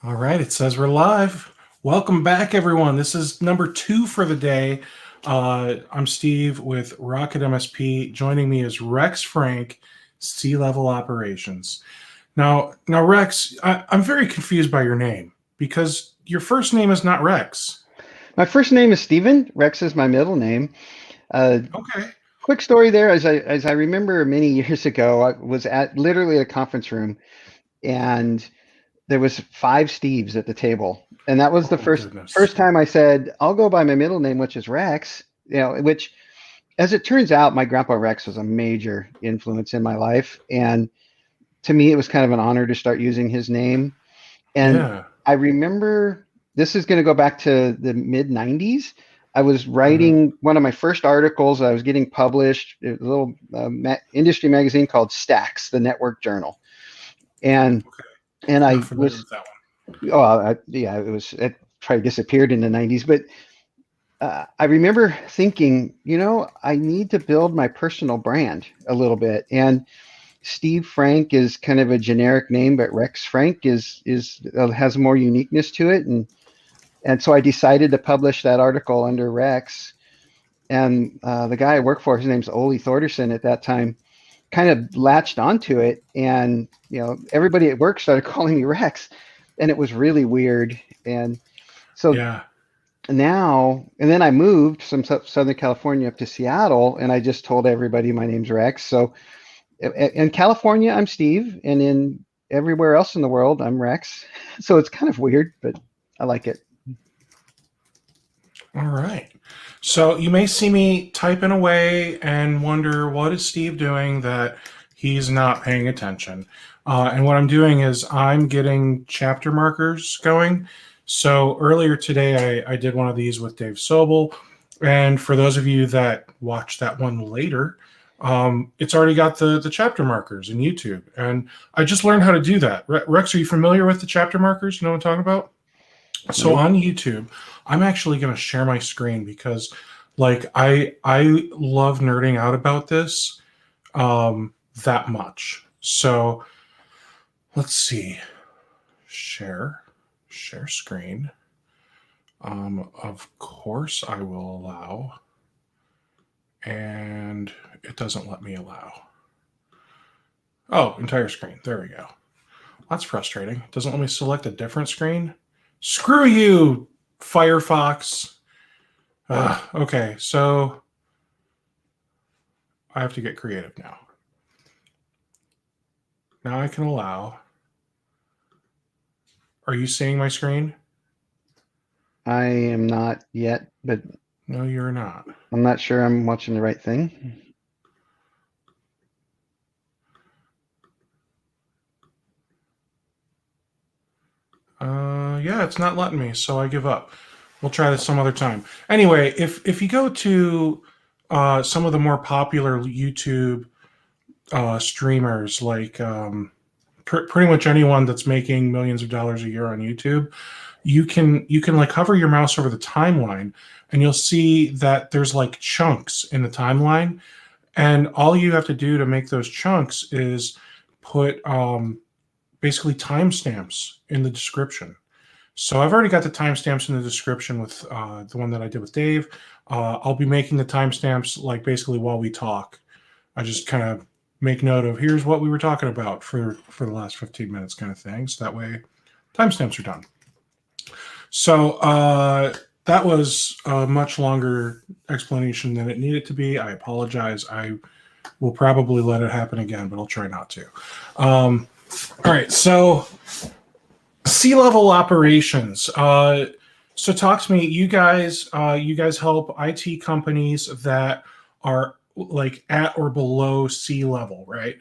All right, it says we're live. Welcome back, everyone. This is number 2 for the day. I'm Steve with Rocket MSP. Joining me is Rex Frank, C-Level Operations. Now, Rex, I'm very confused by your name because your first name is not Rex. My first name is Steven. Rex is my middle name. Uh, Okay. Quick story there. As I remember many years ago, I was at literally a conference room, and there was 5 Steves at the table, and that was the Oh, first goodness. time I said I'll go by my middle name, which is Rex. Which, as it turns out, my grandpa Rex was a major influence in my life, and to me, it was kind of an honor to start using his name. And Yeah. I remember this is going to go back to the mid 90s. I was Mhm. writing one of my first articles. I was getting published in a little industry magazine called Stacks, the Network Journal. And Okay. and Not I familiar was, with that yeah, it probably disappeared in the 90s. But I remember thinking, I need to build my personal brand a little bit. And Steve Frank is kind of a generic name, but Rex Frank is has more uniqueness to it, and so I decided to publish that article under Rex. And the guy I work for, his name's Ole Thorderson at that time, kind of latched onto it, and everybody at work started calling me Rex, and it was really weird. And one. so Yeah. now, and then I moved from Southern California up to Seattle, and I just told everybody my name's Rex. So in California, I'm Steve, and in everywhere else in the world, I'm Rex. So it's kind of weird, but I like it. All right. So you may see me typing away and wonder what is Steve doing that he's not paying attention. And what I'm doing is I'm getting chapter markers going. So earlier today, I did one of these with Dave Sobel. And for those of you that watch that one later, it's already got the chapter markers in YouTube. And I just learned how to do that. Rex, are you familiar with the chapter markers? You know what I'm talking about? So Nope. on YouTube, I'm actually going to share my screen because like I love nerding out about this that much. So let's see. Share share screen. Of course I will allow, and it doesn't let me allow. Oh, entire screen. There we go. That's frustrating. It doesn't let me select a different screen. Screw you, Firefox. Okay, so I have to get creative now. Now I can allow. Are you seeing my screen? I am not yet, but No, you're not. I'm not sure I'm watching the right thing. Yeah, it's not letting me, so I give up. We'll try this some other time. Anyway, if you go to some of the more popular YouTube streamers, like pretty much anyone that's making millions of dollars a year on YouTube, you can like hover your mouse over the timeline, and you'll see that there's like chunks in the timeline, and all you have to do to make those chunks is put basically timestamps in the description. So I've already got the timestamps in the description with the one that I did with Dave. I'll be making the timestamps like basically while we talk. I just kind of make note of here's what we were talking about for the last 15 minutes kind of thing. So that way timestamps are done. So that was a much longer explanation than it needed to be. I apologize. I will probably let it happen again, but I'll try not to. All right. So C-level operations. So talk to me. You guys help IT companies that are like at or below C level, right?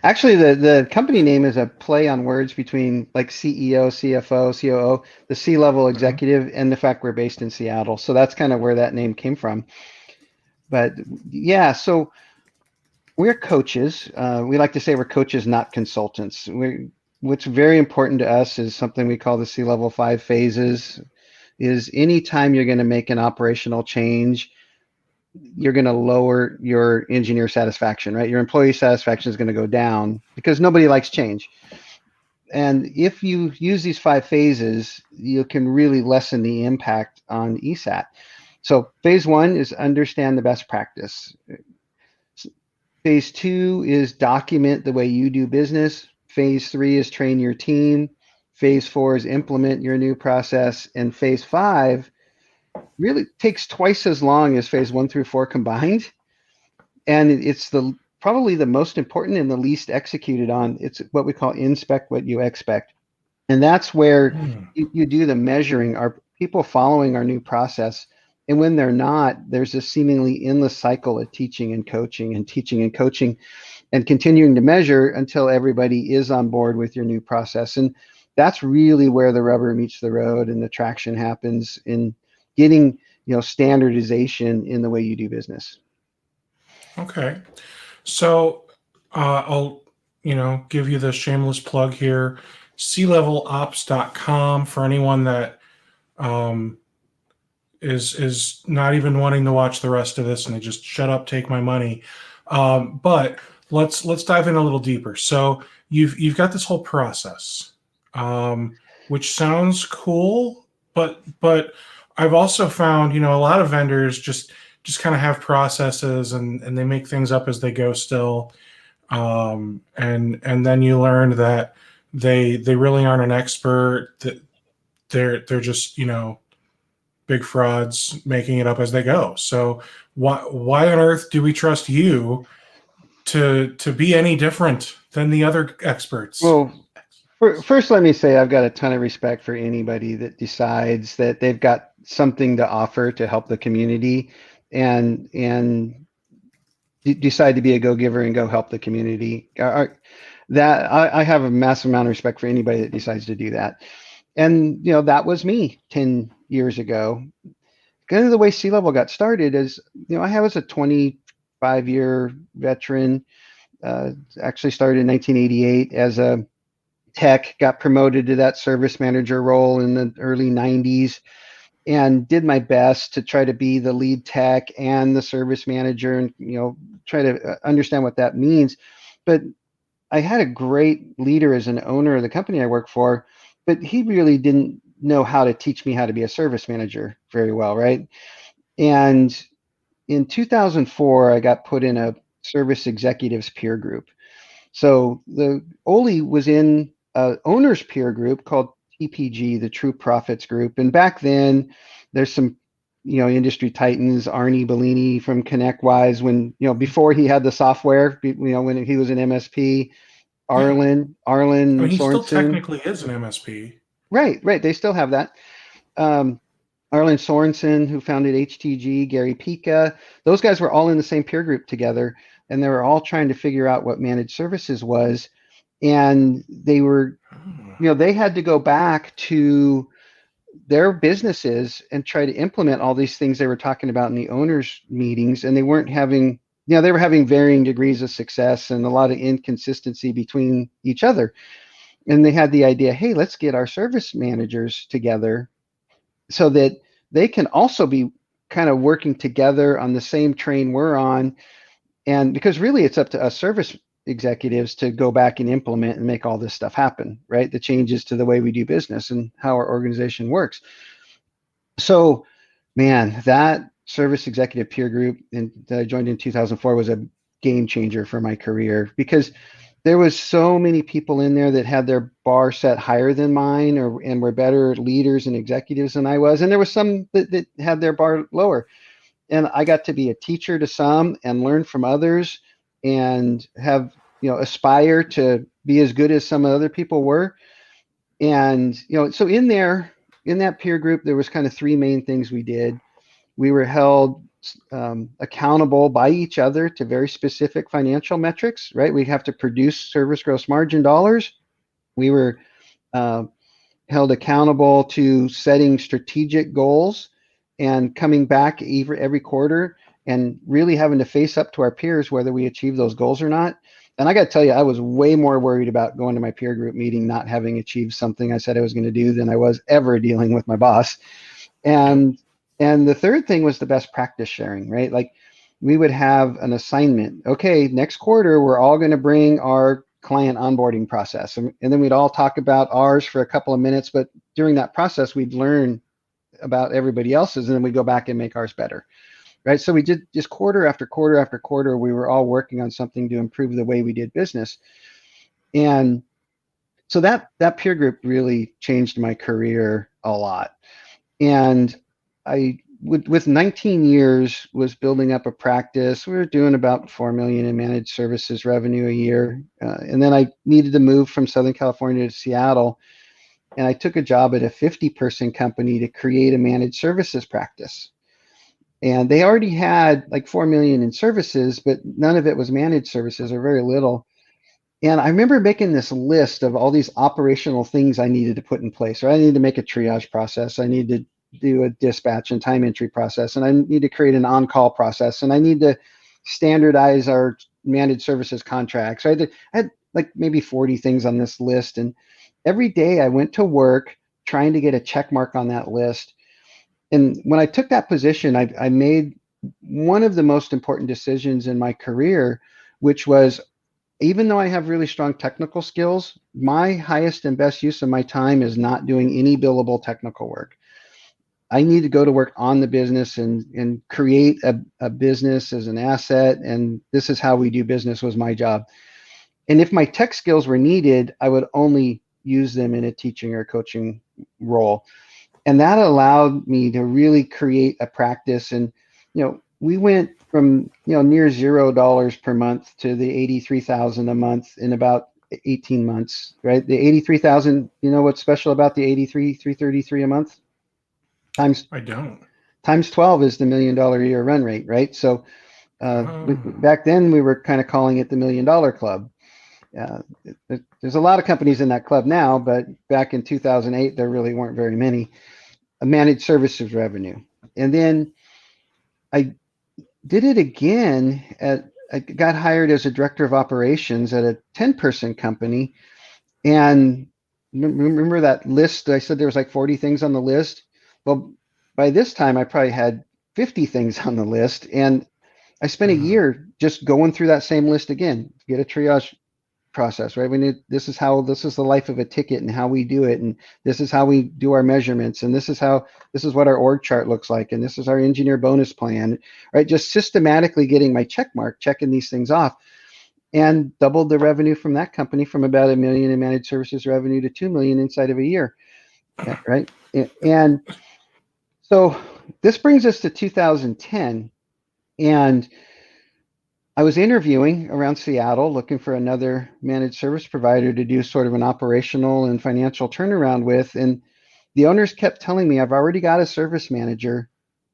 Actually, the company name is a play on words between like CEO, CFO, COO, the C-level Mhm. executive, and the fact we're based in Seattle. So that's kind of where that name came from. But yeah, so we're coaches. We like to say we're coaches, not consultants. What's very important to us is something we call the C-level 5 phases. Is anytime you're going to make an operational change, you're going to lower your engineer satisfaction, right? Your employee satisfaction is going to go down because nobody likes change. And if you use these 5 phases, you can really lessen the impact on ESAT. So phase 1 is understand the best practice. Phase 2 is document the way you do business. Phase 3 is train your team. Phase 4 is implement your new process. And phase 5 really takes twice as long as phase 1 through 4 combined. And it's probably the most important and the least executed on. It's what we call inspect what you expect. And that's where you do the measuring. Are people following our new process? And when they're not, there's a seemingly endless cycle of teaching and coaching and teaching and coaching and continuing to measure until everybody is on board with your new process. And that's really where the rubber meets the road and the traction happens in getting, standardization in the way you do business. Okay. So I'll, give you the shameless plug here. clevelops.com for anyone that is not even wanting to watch the rest of this and they just shut up, take my money. But let's dive in a little deeper. So you've got this whole process, which sounds cool, but I've also found, a lot of vendors just kind of have processes and they make things up as they go still. And then you learn that they really aren't an expert, that they're just, big frauds making it up as they go. So why on earth do we trust you to be any different than the other experts? Well, first, let me say I've got a ton of respect for anybody that decides that they've got something to offer to help the community and decide to be a go-giver and go help the community. I have a massive amount of respect for anybody that decides to do that. And, that was me 10 years ago. Kind of the way C-Level got started is, I was a 25-year veteran, actually started in 1988 as a tech, got promoted to that service manager role in the early 90s, and did my best to try to be the lead tech and the service manager and, try to understand what that means. But I had a great leader as an owner of the company I work for, but he really didn't know how to teach me how to be a service manager very well, right? And in 2004, I got put in a service executives peer group. So the Oli was in a owner's peer group called TPG, the True Profits Group. And back then, there's some, industry titans, Arnie Bellini from ConnectWise, when, before he had the software, when he was an MSP, Arlen he still Sorensen. technically is an MSP. Right. They still have that. Arlen Sorensen, who founded HTG, Gary Pika, those guys were all in the same peer group together, and they were all trying to figure out what managed services was. And they were, they had to go back to their businesses and try to implement all these things they were talking about in the owners' meetings, and they weren't having, they were having varying degrees of success and a lot of inconsistency between each other. And they had the idea, hey, let's get our service managers together so that they can also be kind of working together on the same train we're on. And because really it's up to us service executives to go back and implement and make all this stuff happen, right? The changes to the way we do business and how our organization works. So, man, that service executive peer group that I joined in 2004 was a game changer for my career, because there was so many people in there that had their bar set higher than mine, and were better leaders and executives than I was. And there was some that had their bar lower. And I got to be a teacher to some and learn from others and have, aspire to be as good as some other people were. And, so in that peer group, there was kind of 3 main things we did. We were held accountable by each other to very specific financial metrics, right? We have to produce service gross margin dollars. We were held accountable to setting strategic goals and coming back every quarter and really having to face up to our peers whether we achieve those goals or not. And I got to tell you, I was way more worried about going to my peer group meeting not having achieved something I said I was going to do than I was ever dealing with my boss. And the third thing was the best practice sharing, right? Like we would have an assignment. Okay, next quarter, we're all going to bring our client onboarding process. And then we'd all talk about ours for a couple of minutes, but during that process, we'd learn about everybody else's, and then we'd go back and make ours better. Right. So we did just quarter after quarter after quarter, we were all working on something to improve the way we did business. And so that peer group really changed my career a lot. And I, with 19 years, was building up a practice. We were doing about 4 million in managed services revenue a year. And then I needed to move from Southern California to Seattle. And I took a job at a 50-person company to create a managed services practice. And they already had like 4 million in services, but none of it was managed services, or very little. And I remember making this list of all these operational things I needed to put in place. Right? I needed to make a triage process. I need to do a dispatch and time entry process. And I need to create an on-call process. And I need to standardize our managed services contracts. So I had like maybe 40 things on this list. And every day I went to work trying to get a check mark on that list. And when I took that position, I made one of the most important decisions in my career, which was, even though I have really strong technical skills, my highest and best use of my time is not doing any billable technical work. I need to go to work on the business and create a business as an asset. And this is how we do business was my job. And if my tech skills were needed, I would only use them in a teaching or coaching role. And that allowed me to really create a practice. And, we went from, near $0 per month to the 83,000 a month in about 18 months, right? The 83,000, what's special about the 333 a month? I don't. Times 12 is the $1 million a year run rate, right? So back then we were kind of calling it the $1 million club. There's a lot of companies in that club now, but back in 2008, there really weren't very many. Managed services revenue. And then I did it again I got hired as a director of operations at a 10-person company. And remember that list? I said there was like 40 things on the list. Well, by this time, I probably had 50 things on the list. And I spent a year just going through that same list again, get a triage process, right? This is the life of a ticket and how we do it. And this is how we do our measurements. And this is what our org chart looks like. And this is our engineer bonus plan, right? Just systematically getting my check mark, checking these things off, and doubled the revenue from that company from about $1 million in managed services revenue to $2 million inside of a year, right? And so this brings us to 2010. And I was interviewing around Seattle, looking for another managed service provider to do sort of an operational and financial turnaround with. And the owners kept telling me, I've already got a service manager.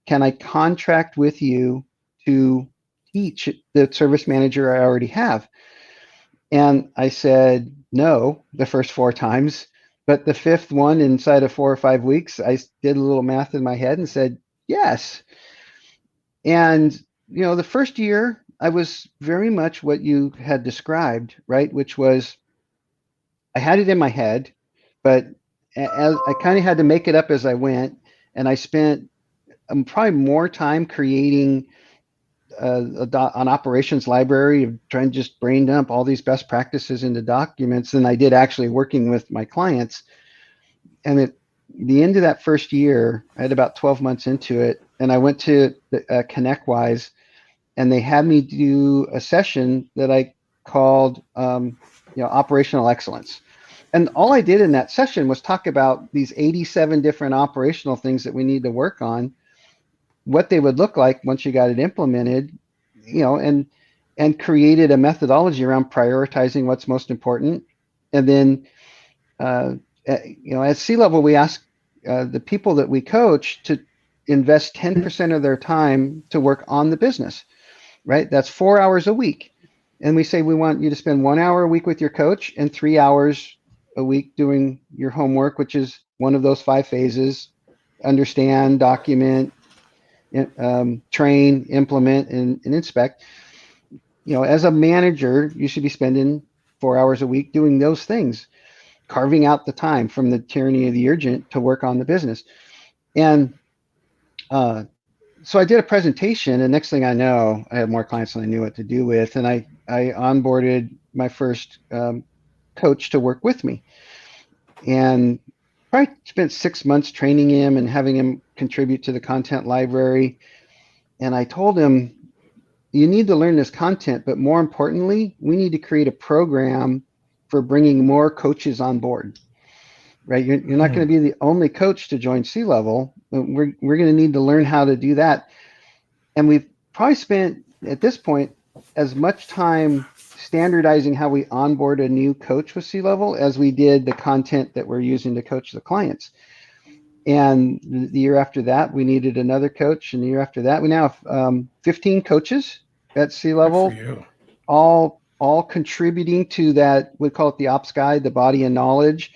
Can I contract with you to teach the service manager I already have? And I said no the first 4 times. But the fifth one, inside of 4 or 5 weeks, I did a little math in my head and said yes. And, the first year, I was very much what you had described, right? Which was, I had it in my head, but as I kind of had to make it up as I went. And I spent probably more time creating an operations library of trying to just brain dump all these best practices into documents than I did actually working with my clients. And at the end of that first year, I had about 12 months into it, and I went to ConnectWise, and they had me do a session that I called, operational excellence. And all I did in that session was talk about these 87 different operational things that we need to work on, what they would look like once you got it implemented, and created a methodology around prioritizing what's most important. And then, at C-level, we ask the people that we coach to invest 10% of their time to work on the business. Right? That's 4 hours a week. And we say we want you to spend 1 hour a week with your coach and 3 hours a week doing your homework, which is one of those 5 phases: understand, document, train, implement, and inspect. As a manager, you should be spending 4 hours a week doing those things, carving out the time from the tyranny of the urgent to work on the business. And so I did a presentation, and next thing I know, I had more clients than I knew what to do with. And I I onboarded my first coach to work with me, and probably spent 6 months training him and having him contribute to the content library. And I told him, you need to learn this content, but more importantly, we need to create a program for bringing more coaches on board. Right? You're not going to be the only coach to join C-level. We're going to need to learn how to do that. And we've probably spent at this point as much time standardizing how we onboard a new coach with C-level as we did the content that we're using to coach the clients. And the year after that, we needed another coach. And the year after that, we now have 15 coaches at C-level, all contributing to that. We call it the ops guide, the body of knowledge.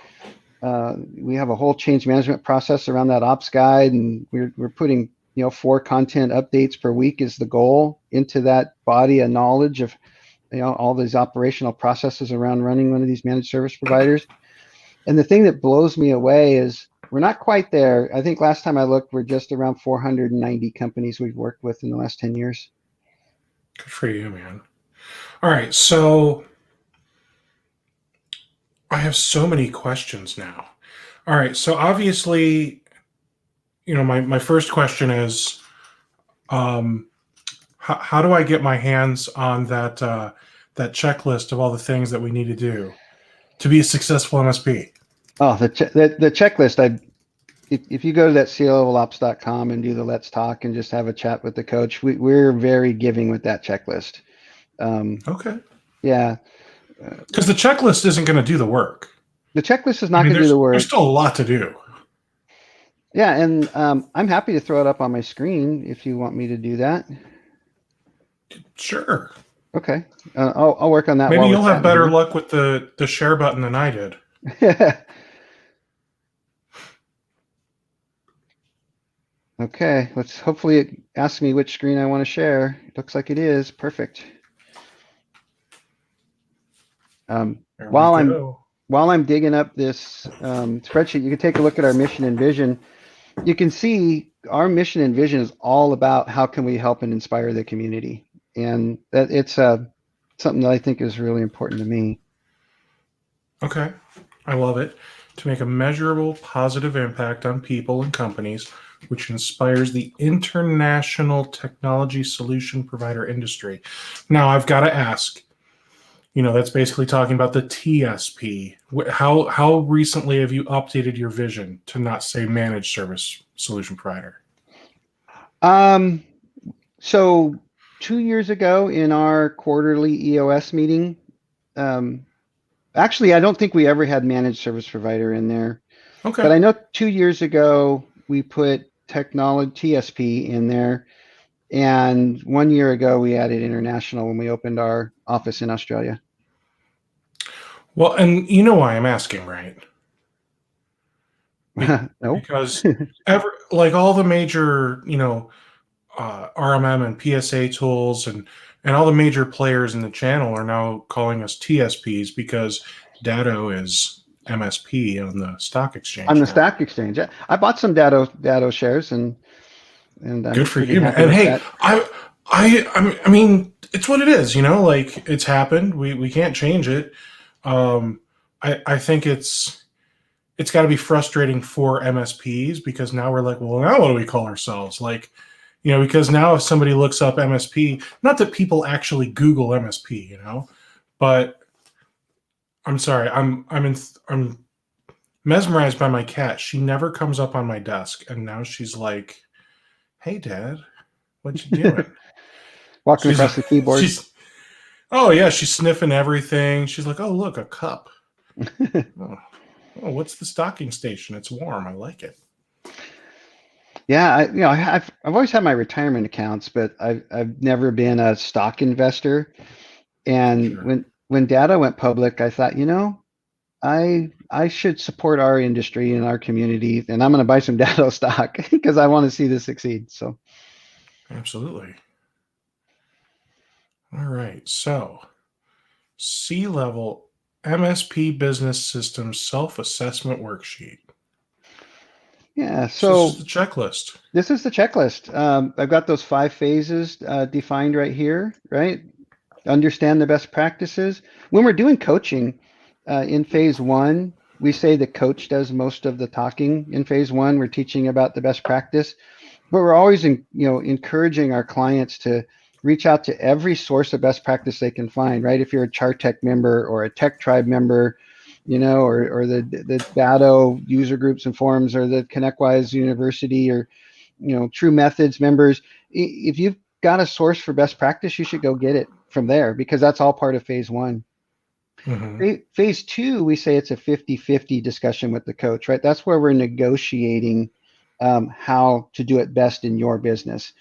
We have a whole change management process around that ops guide, and we're putting 4 content updates per week is the goal into that body of knowledge of all these operational processes around running one of these managed service providers. And the thing that blows me away is we're not quite there. I think last time I looked, we're just around 490 companies we've worked with in the last 10 years. Good for you, man. All right, so I have so many questions now. All right, so obviously, my first question is, how do I get my hands on that checklist of all the things that we need to do to be a successful MSP? Oh, the checklist. If you go to that clevelops.com and do the Let's Talk and just have a chat with the coach, we're very giving with that checklist. Okay. Yeah. Because the checklist isn't going to do the work. The checklist is not going to do the work. There's still a lot to do. Yeah, and I'm happy to throw it up on my screen if you want me to do that. Sure. Okay. I'll work on that. Maybe you'll have better luck with the share button than I did. Okay, hopefully it asks me which screen I want to share. It looks like it is. Perfect. While I'm digging up this spreadsheet, you can take a look at our mission and vision. You can see our mission and vision is all about how can we help and inspire the community, and that it's something that I think is really important to me. Okay, I love it. To make a measurable positive impact on people and companies, which inspires the international technology solution provider industry. Now, I've got to ask, that's basically talking about the TSP. How recently have you updated your vision to not say managed service solution provider? So 2 years ago in our quarterly EOS meeting, actually, I don't think we ever had managed service provider in there. Okay. But I know 2 years ago we put technology TSP in there, and 1 year ago we added international when we opened our office in Australia. Well, and you know why I'm asking, right? No. Because all the major, RMM and PSA tools and all the major players in the channel are now calling us TSPs because Datto is MSP on the stock exchange. On the stock exchange, yeah. I bought some Datto shares, and I'm good for you, man. And hey, I mean, it's what it is, it's happened. We can't change it. I think it's got to be frustrating for MSPs because now we're like, well, now what do we call ourselves? Because now if somebody looks up MSP, not that people actually Google MSP, but I'm sorry, I'm mesmerized by my cat. She never comes up on my desk, and now she's like, "Hey, Dad, what you doing?" Walking across the keyboard. She's sniffing everything. She's like, "Oh, look, a cup. Oh, what's the stocking station? It's warm. I like it." Yeah, I've always had my retirement accounts, but I've never been a stock investor. And Sure. when Datto went public, I thought, I should support our industry and our community, and I'm going to buy some Datto stock because I want to see this succeed. So, absolutely. All right, so C-level MSP Business Systems Self-Assessment Worksheet. Yeah, so this is the checklist. This is the checklist. I've got those 5 phases defined right here, right? understand the best practices. When we're doing coaching in phase one, we say the coach does most of the talking. In phase one, we're teaching about the best practice, but we're always encouraging our clients to reach out to every source of best practice they can find, right? If you're a Chartech member or a Tech Tribe member, or the Datto user groups and forums, or the ConnectWise University, or True Methods members, if you've got a source for best practice, you should go get it from there, because that's all part of phase one. Phase two, we say it's a 50-50 discussion with the coach, right? That's where we're negotiating how to do it best in your business.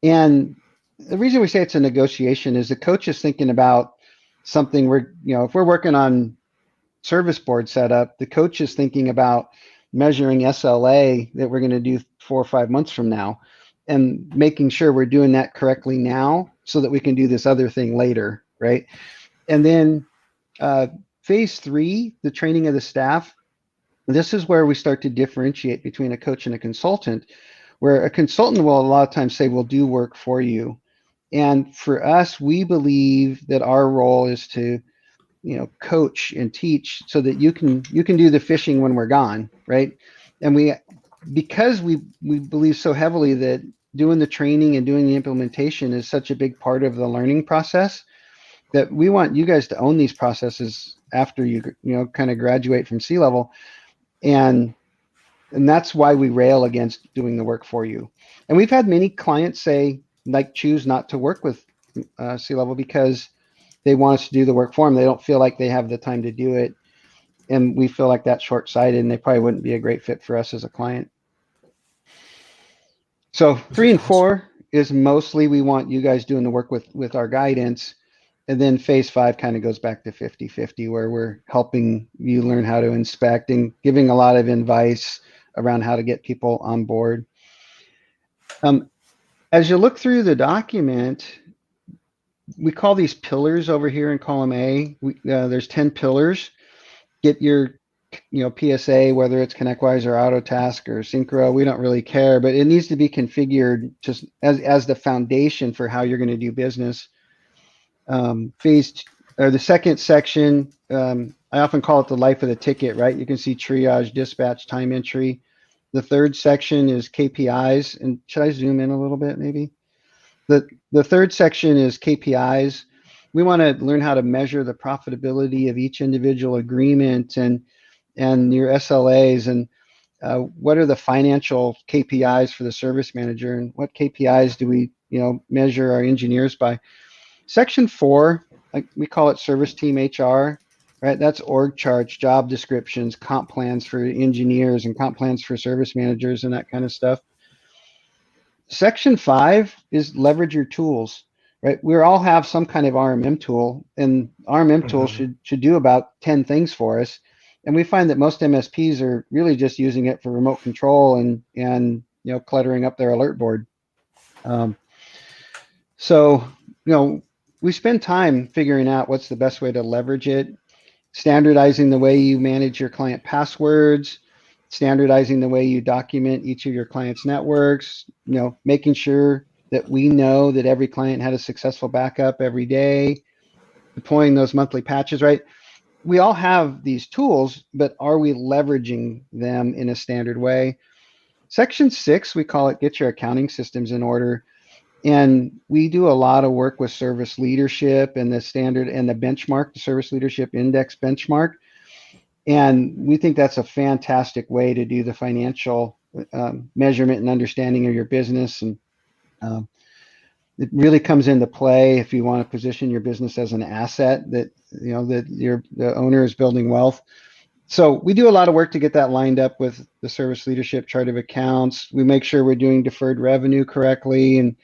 And the reason we say it's a negotiation is the coach is thinking about something if we're working on service board setup, the coach is thinking about measuring SLA that we're going to do 4 or 5 months from now, and making sure we're doing that correctly now so that we can do this other thing later, right? And then phase three, the training of the staff, this is where we start to differentiate between a coach and a consultant, where a consultant will a lot of times say, we'll do work for you. And for us, we believe that our role is to coach and teach so that you can do the fishing when we're gone, right? And because we believe so heavily that doing the training and doing the implementation is such a big part of the learning process, that we want you guys to own these processes after you kind of graduate from C-level. And that's why we rail against doing the work for you. And we've had many clients say, choose not to work with C-level because they want us to do the work for them. They don't feel like they have the time to do it. And we feel like that's short-sighted, and they probably wouldn't be a great fit for us as a client. So 3 and 4 is mostly we want you guys doing the work with our guidance. And then phase 5 kind of goes back to 50-50, where we're helping you learn how to inspect and giving a lot of advice around how to get people on board. As you look through the document, we call these pillars over here in column A. There's 10 pillars. Get your PSA, whether it's ConnectWise or Autotask or Synchro, we don't really care, but it needs to be configured just as the foundation for how you're going to do business. The second section, I often call it the life of the ticket, right? You can see triage, dispatch, time entry. The third section is KPIs. And should I zoom in a little bit, maybe? The third section is KPIs. We want to learn how to measure the profitability of each individual agreement and your SLAs, and what are the financial KPIs for the service manager, and what KPIs do we measure our engineers by. Section 4, we call it service team HR, right? That's org charts, job descriptions, comp plans for engineers, and comp plans for service managers, and that kind of stuff. Section 5 is leverage your tools, right? We all have some kind of RMM tool, and RMM tools should do about 10 things for us. And we find that most MSPs are really just using it for remote control and cluttering up their alert board. So we spend time figuring out what's the best way to leverage it, standardizing the way you manage your client passwords, standardizing the way you document each of your clients' networks, making sure that we know that every client had a successful backup every day, deploying those monthly patches, right? We all have these tools, but are we leveraging them in a standard way? Section 6, we call it get your accounting systems in order. And we do a lot of work with service leadership and the standard and the benchmark, the service leadership index benchmark. And we think that's a fantastic way to do the financial measurement and understanding of your business. And it really comes into play if you want to position your business as an asset that the owner is building wealth. So we do a lot of work to get that lined up with the service leadership chart of accounts. We make sure we're doing deferred revenue correctly, and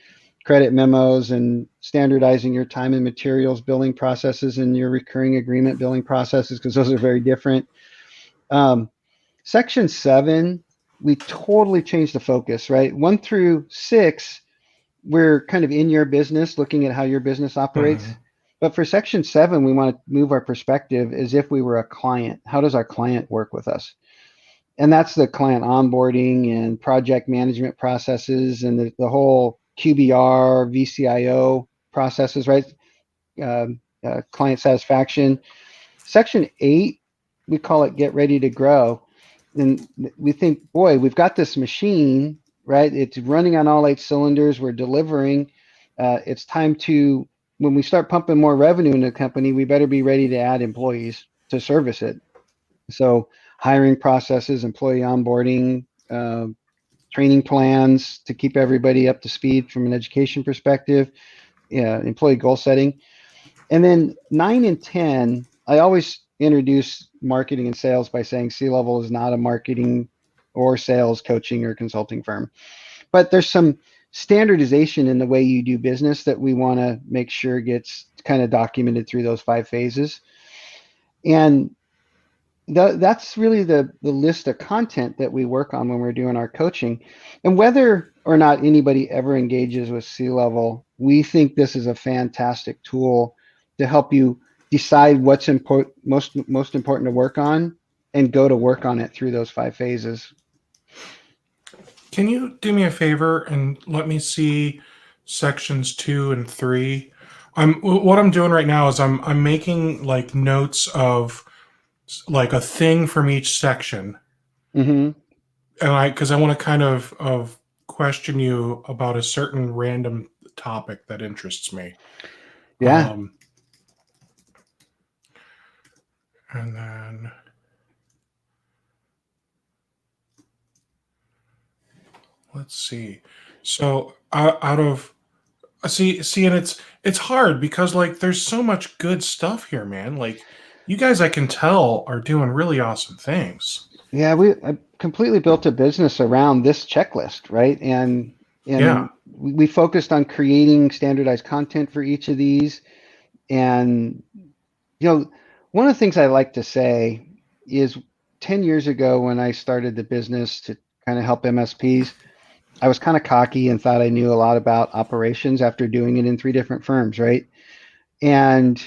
credit memos, and standardizing your time and materials billing processes and your recurring agreement billing processes, because those are very different. Section 7, we totally changed the focus, right? 1 through 6, we're kind of in your business, looking at how your business operates. But for section 7, we want to move our perspective as if we were a client. How does our client work with us? And that's the client onboarding and project management processes, and the whole QBR, VCIO processes, right? client satisfaction. Section 8, we call it get ready to grow. And we think, boy, we've got this machine, right? It's running on all 8 cylinders. We're delivering. It's time to, when we start pumping more revenue into the company, we better be ready to add employees to service it. So hiring processes, employee onboarding, training plans to keep everybody up to speed from an education perspective, employee goal setting. And then 9 and 10, I always introduce marketing and sales by saying C-Level is not a marketing or sales coaching or consulting firm. But there's some standardization in the way you do business that we want to make sure gets kind of documented through those 5 phases. And that's really the list of content that we work on when we're doing our coaching. And whether or not anybody ever engages with C-Level, we think this is a fantastic tool to help you decide what's most important to work on and go to work on it through those 5 phases. Can you do me a favor and let me see sections 2 and 3? What I'm doing right now is I'm making like notes of like a thing from each section. Mm-hmm. And because I want to kind of question you about a certain random topic that interests me. Yeah. And then let's see. So out of see, and it's hard because like there's so much good stuff here, man. Like you guys, I can tell, are doing really awesome things. Yeah, I completely built a business around this checklist, right? And Yeah. we focused on creating standardized content for each of these. And one of the things I like to say is 10 years ago when I started the business to kind of help MSPs, I was kind of cocky and thought I knew a lot about operations after doing it in 3 different firms, right? And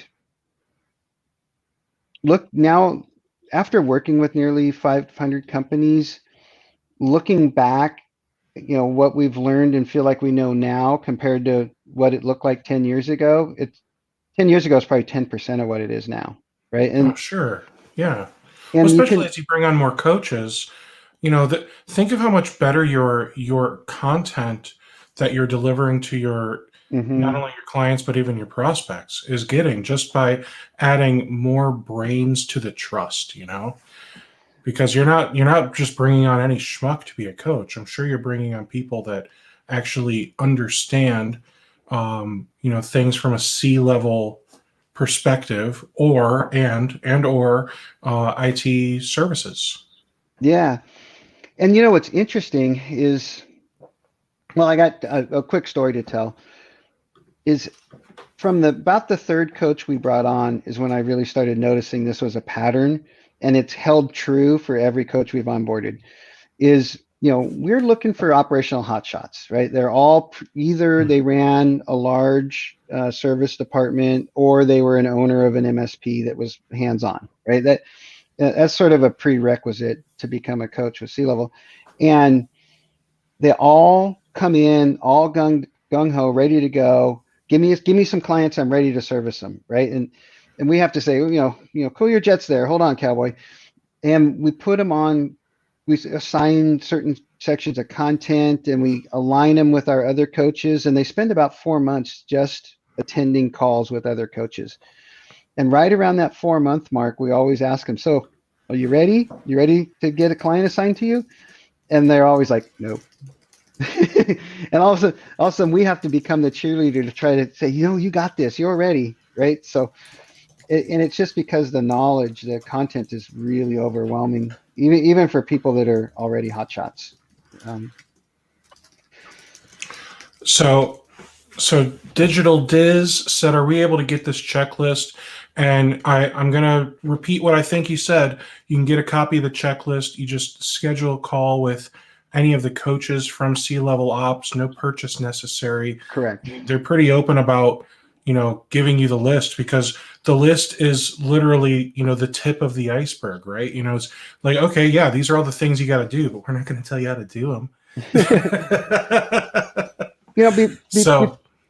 look, now after working with nearly 500 companies, looking back, what we've learned and feel like we know now compared to what it looked like 10 years ago, 10 years ago is probably 10% of what it is now, right? Oh, sure. Yeah. Well, And you especially can, as you bring on more coaches, think of how much better your content that you're delivering to your not only your clients but even your prospects is getting just by adding more brains to the trust, because you're not just bringing on any schmuck to be a coach. I'm sure you're bringing on people that actually understand things from a C-level perspective or IT services. Yeah. And what's interesting is, well, I got a quick story to tell. Is from about the 3rd coach we brought on is when I really started noticing this was a pattern, and it's held true for every coach we've onboarded. Is we're looking for operational hotshots, right? They're all either they ran a large service department or they were an owner of an MSP that was hands-on, right? That's sort of a prerequisite to become a coach with C-Level. And they all come in, all gung-ho, ready to go. Give me some clients, I'm ready to service them, right? And we have to say, cool your jets there. Hold on, cowboy. And we put them on, we assign certain sections of content and we align them with our other coaches, and they spend about 4 months just attending calls with other coaches. And right around that 4-month mark, we always ask them, so are you ready? You ready to get a client assigned to you? And they're always like, nope. And all of a sudden we have to become the cheerleader to try to say, you got this, you're ready, right? So, and it's just because the knowledge, the content is really overwhelming, even for people that are already hotshots. So Digital Diz said, are we able to get this checklist? And I'm going to repeat what I think he said. You can get a copy of the checklist. You just schedule a call with any of the coaches from C-Level Ops, no purchase necessary. Correct. They're pretty open about, giving you the list, because the list is literally, the tip of the iceberg, right? It's like, okay, yeah, these are all the things you got to do, but we're not going to tell you how to do them.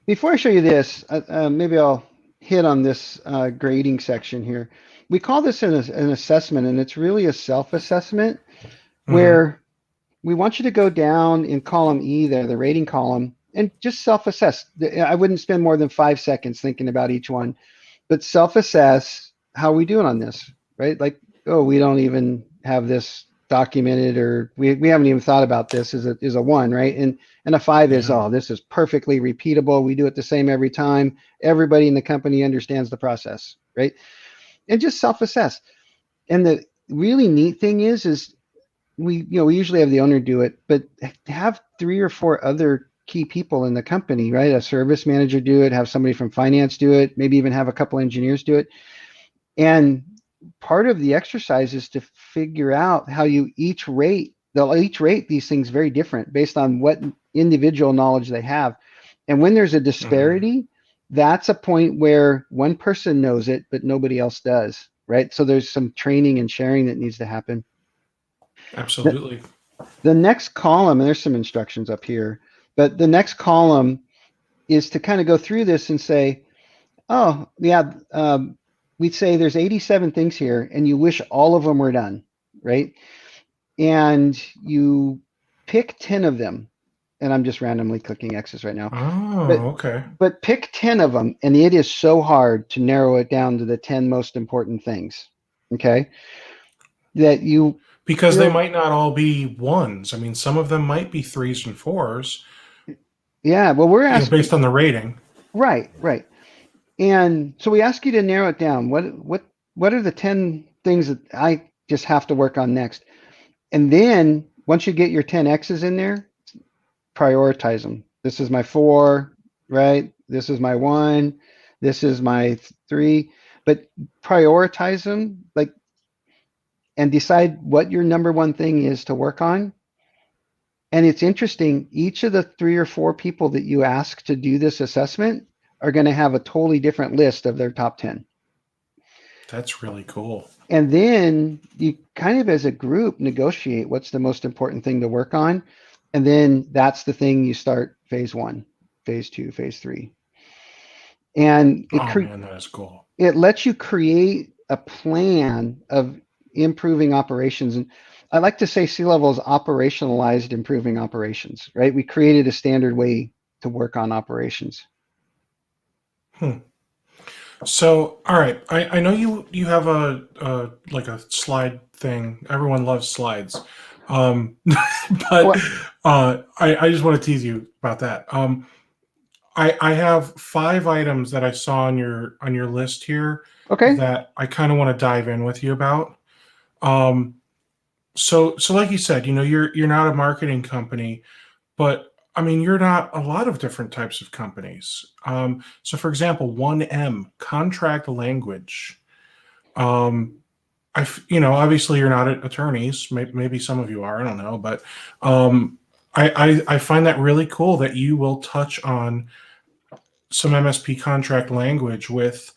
Before I show you this, maybe I'll hit on this grading section here. We call this an assessment, and it's really a self-assessment Hmm. where we want you to go down in column E there, the rating column, and just self-assess. I wouldn't spend more than 5 seconds thinking about each one, but self-assess how are we doing on this, right? Like, oh, we don't even have this documented, or we haven't even thought about this is a 1, right? And a 5 is, Yeah. oh, this is perfectly repeatable. We do it the same every time. Everybody in the company understands the process, right? And just self-assess. And the really neat thing is we usually have the owner do it, but have 3 or 4 other key people in the company, right? A service manager do it, have somebody from finance do it, maybe even have a couple engineers do it. And part of the exercise is to figure out how you each rate, they'll each rate these things very different based on what individual knowledge they have. And when there's a Hmm. disparity, that's a point where one person knows it, but nobody else does, right? So there's some training and sharing that needs to happen. The, Absolutely. the next column, and there's some instructions up here, but the next column is to kind of go through this and say, oh, yeah, we'd say there's 87 things here, and you wish all of them were done, right? And you pick 10 of them, and I'm just randomly clicking X's right now, but Oh, okay. but pick 10 of them, and it is so hard to narrow it down to the 10 most important things, okay? That you Because they feel, might not all be ones. I mean, some of them might be threes and fours, yeah, well, we're based asking, on the rating. right, right. And so we ask you to narrow it down. What are the 10 things that I just have to work on next? And then once you get your 10 X's in there, prioritize them. This is my 4, right? This is my 1. This is my 3. But prioritize them, like, and decide what your number one thing is to work on. And it's interesting, each of the 3 or 4 people that you ask to do this assessment are going to have a totally different list of their top 10. That's really cool. And then you kind of as a group negotiate what's the most important thing to work on. And then that's the thing you start phase 1, phase 2, phase 3. And Oh man, that is cool. it lets you create a plan of improving operations. And I like to say C-level is operationalized improving operations, right? We created a standard way to work on operations. Hmm. So, all right, I know you have a like a slide thing. Everyone loves slides, um, but Well, I just want to tease you about that. I have 5 items that I saw on your list here okay. that I kind of want to dive in with you about. Um, so like you said, you're not a marketing company, but I mean you're not a lot of different types of companies. So for example, 1M contract language. Um, obviously you're not attorneys. Maybe some of you are. I don't know, but I find that really cool that you will touch on some MSP contract language with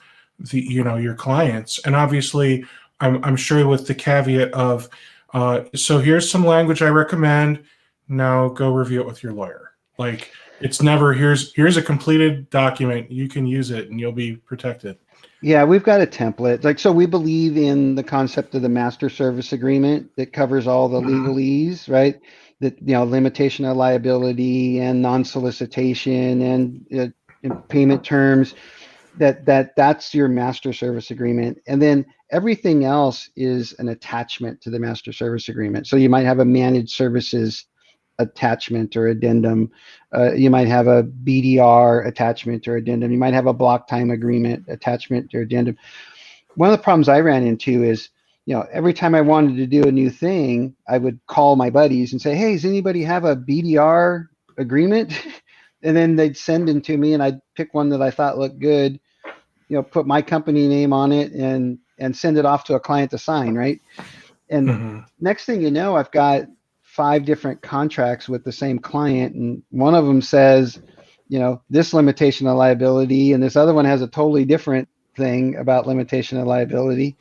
your clients, and obviously I'm sure with the caveat of so here's some language I recommend. Now go review it with your lawyer. Like it's never here's a completed document. You can use it and you'll be protected. Yeah, we've got a template. Like, so we believe in the concept of the master service agreement that covers all the Mhm. legalese, right? That, limitation of liability and non-solicitation and payment terms, that's your master service agreement. And then everything else is an attachment to the master service agreement. So you might have a managed services attachment or addendum. You might have a BDR attachment or addendum. You might have a block time agreement attachment or addendum. One of the problems I ran into is, every time I wanted to do a new thing, I would call my buddies and say, hey, does anybody have a BDR agreement? And then they'd send it to me and I'd pick one that I thought looked good, put my company name on it and send it off to a client to sign, right? And Mhm. next thing you know, I've got 5 different contracts with the same client, and one of them says, this limitation of liability, and this other one has a totally different thing about limitation of liability.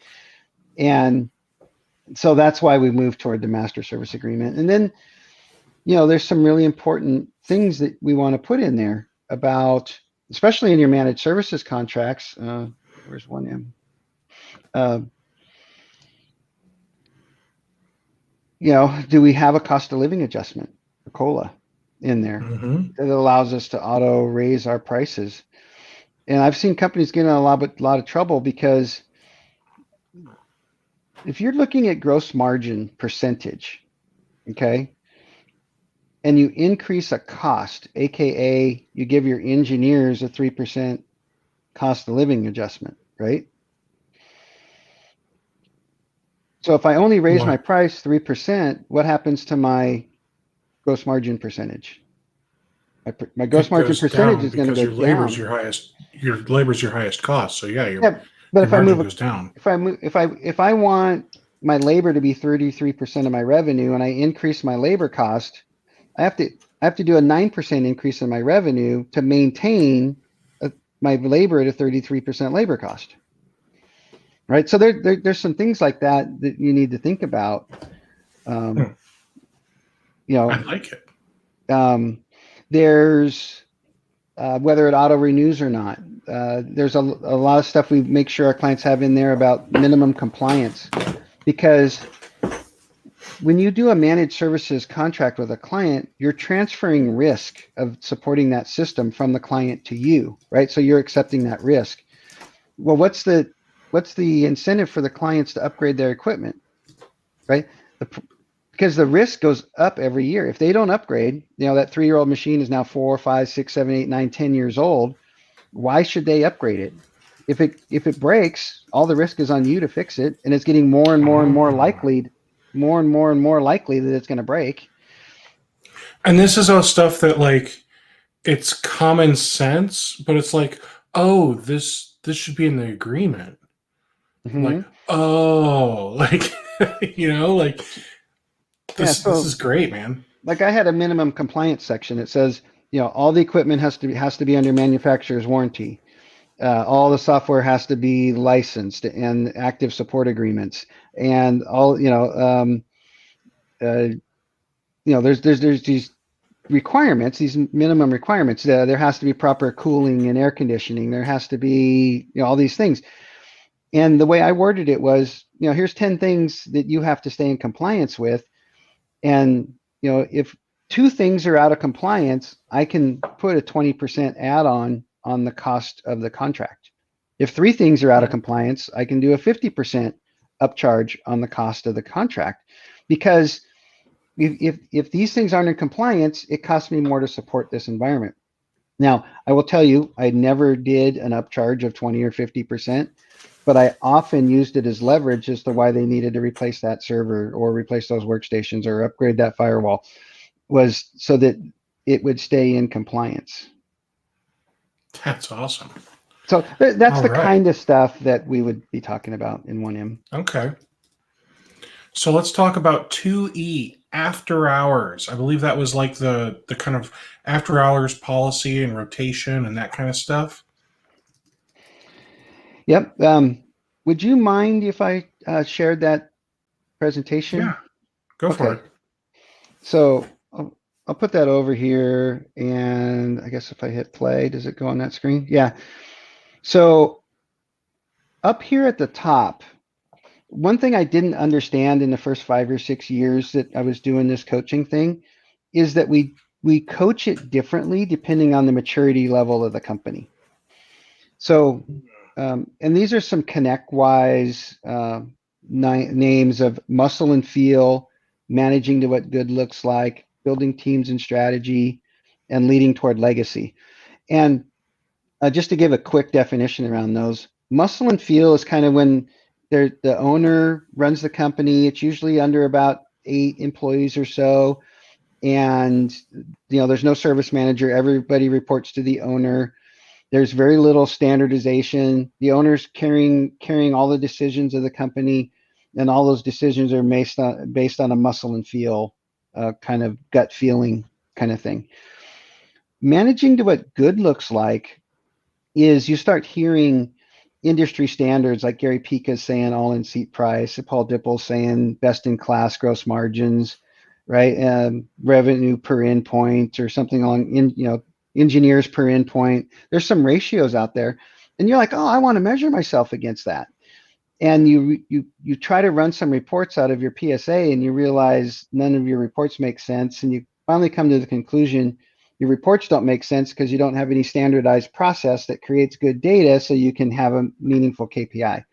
And so that's why we moved toward the master service agreement. And then, there's some really important things that we want to put in there about especially in your managed services contracts. Where's 1M? Do we have a cost of living adjustment, a COLA, in there that allows us to auto raise our prices? And I've seen companies get in a lot of trouble because if you're looking at gross margin percentage, okay, and you increase a cost, aka you give your engineers a 3% cost of living adjustment, right? So if I only raise my price 3%, what happens to my gross margin percentage? My gross margin percentage is going to go your labor's down. your highest. Your labor's your highest cost. So yeah, But your margin goes down. If I want my labor to be 33% of my revenue and I increase my labor cost, I have to do a 9% increase in my revenue to maintain my labor at a 33% labor cost. Right. So there's some things like that you need to think about. I like it. There's whether it auto renews or not. There's a lot of stuff we make sure our clients have in there about minimum compliance, because when you do a managed services contract with a client, you're transferring risk of supporting that system from the client to you, right? So you're accepting that risk. Well, what's the incentive for the clients to upgrade their equipment, right? Because the risk goes up every year. If they don't upgrade, that 3-year-old machine is now 4, 5, 6, 7, 8, 9, 10 years old. Why should they upgrade it? If it breaks, all the risk is on you to fix it, and it's getting more and more and more likely, that it's going to break. And this is all stuff that it's common sense, but it's like, oh, this should be in the agreement. Mm-hmm. This is great, man. Like I had a minimum compliance section. It says, all the equipment has to be under manufacturer's warranty. All the software has to be licensed and active support agreements, and all there's these requirements, these minimum requirements. There has to be proper cooling and air conditioning. There has to be all these things. And the way I worded it was, here's 10 things that you have to stay in compliance with. And, if 2 things are out of compliance, I can put a 20% add-on on the cost of the contract. If 3 things are out of compliance, I can do a 50% upcharge on the cost of the contract. Because if these things aren't in compliance, it costs me more to support this environment. Now, I will tell you, I never did an upcharge of 20 or 50%. But I often used it as leverage as to why they needed to replace that server or replace those workstations or upgrade that firewall, was so that it would stay in compliance. That's awesome. So that's kind of stuff that we would be talking about in 1M. Okay. So let's talk about 2E, after hours. I believe that was like the kind of after hours policy and rotation and that kind of stuff. Yep. Would you mind if I shared that presentation? Yeah, go for it. So I'll put that over here, and I guess if I hit play, does it go on that screen? Yeah. So up here at the top, one thing I didn't understand in the first 5 or 6 years that I was doing this coaching thing is that we coach it differently depending on the maturity level of the company. So and these are some ConnectWise names of muscle and feel, managing to what good looks like, building teams and strategy, and leading toward legacy. And just to give a quick definition around those, muscle and feel is kind of when the owner runs the company. It's usually under about 8 employees or so. And, there's no service manager. Everybody reports to the owner. There's very little standardization. The owner's carrying all the decisions of the company, and all those decisions are based on a muscle and feel kind of gut feeling kind of thing. Managing to what good looks like is you start hearing industry standards like Gary Pica's saying all-in seat price, Paul Dippel's saying best-in-class gross margins, right? Revenue per endpoint or something along engineers per endpoint. There's some ratios out there, and you're like, oh, I want to measure myself against that. And you try to run some reports out of your PSA, and you realize none of your reports make sense, and you finally come to the conclusion your reports don't make sense because you don't have any standardized process that creates good data so you can have a meaningful KPI.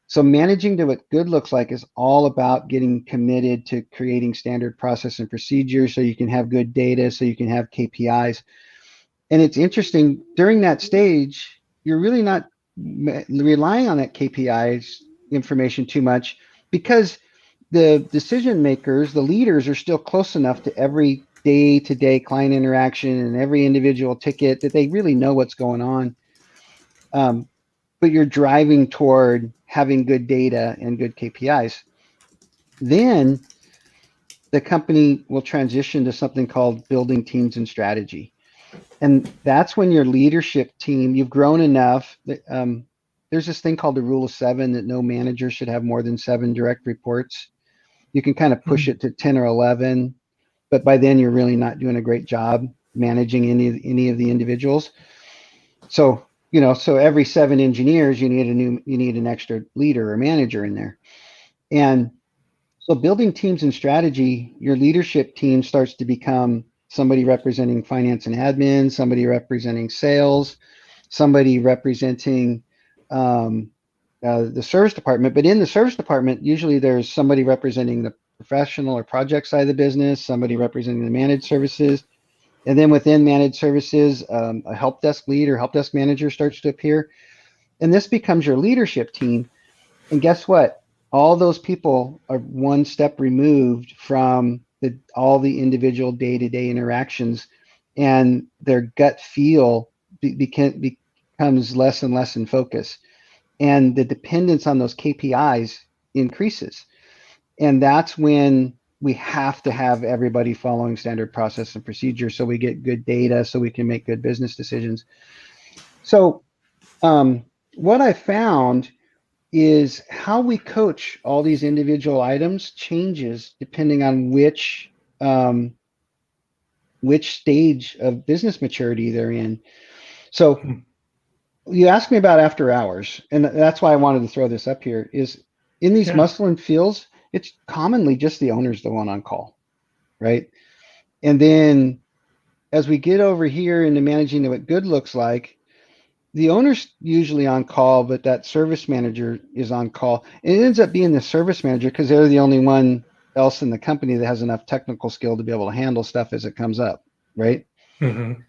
So managing to what good looks like is all about getting committed to creating standard process and procedures so you can have good data, so you can have KPIs. And it's interesting, during that stage, you're really not relying on that KPIs information too much because the decision makers, the leaders, are still close enough to every day-to-day client interaction and every individual ticket that they really know what's going on. But you're driving toward having good data and good KPIs. Then the company will transition to something called building teams and strategy. And that's when your leadership team, you've grown enough that there's this thing called the rule of 7 that no manager should have more than 7 direct reports. You can kind of push it to 10 or 11, but by then you're really not doing a great job managing any of the individuals. So, so every 7 engineers, you need an extra leader or manager in there. And so building teams and strategy, your leadership team starts to become somebody representing finance and admin, somebody representing sales, somebody representing the service department. But in the service department, usually there's somebody representing the professional or project side of the business, somebody representing the managed services. And then within managed services, a help desk lead or help desk manager starts to appear. And this becomes your leadership team. And guess what? All those people are one step removed from all the individual day-to-day interactions, and their gut feel becomes less and less in focus. And the dependence on those KPIs increases. And that's when we have to have everybody following standard process and procedure so we get good data, so we can make good business decisions. So what I found is how we coach all these individual items changes depending on which stage of business maturity they're in. So you asked me about after hours, and that's why I wanted to throw this up here, is in these muscle and fields, it's commonly just the owner's the one on call, right? And then as we get over here into managing what good looks like, the owner's usually on call, but that service manager is on call. And it ends up being the service manager because they're the only one else in the company that has enough technical skill to be able to handle stuff as it comes up, right? Mm-hmm.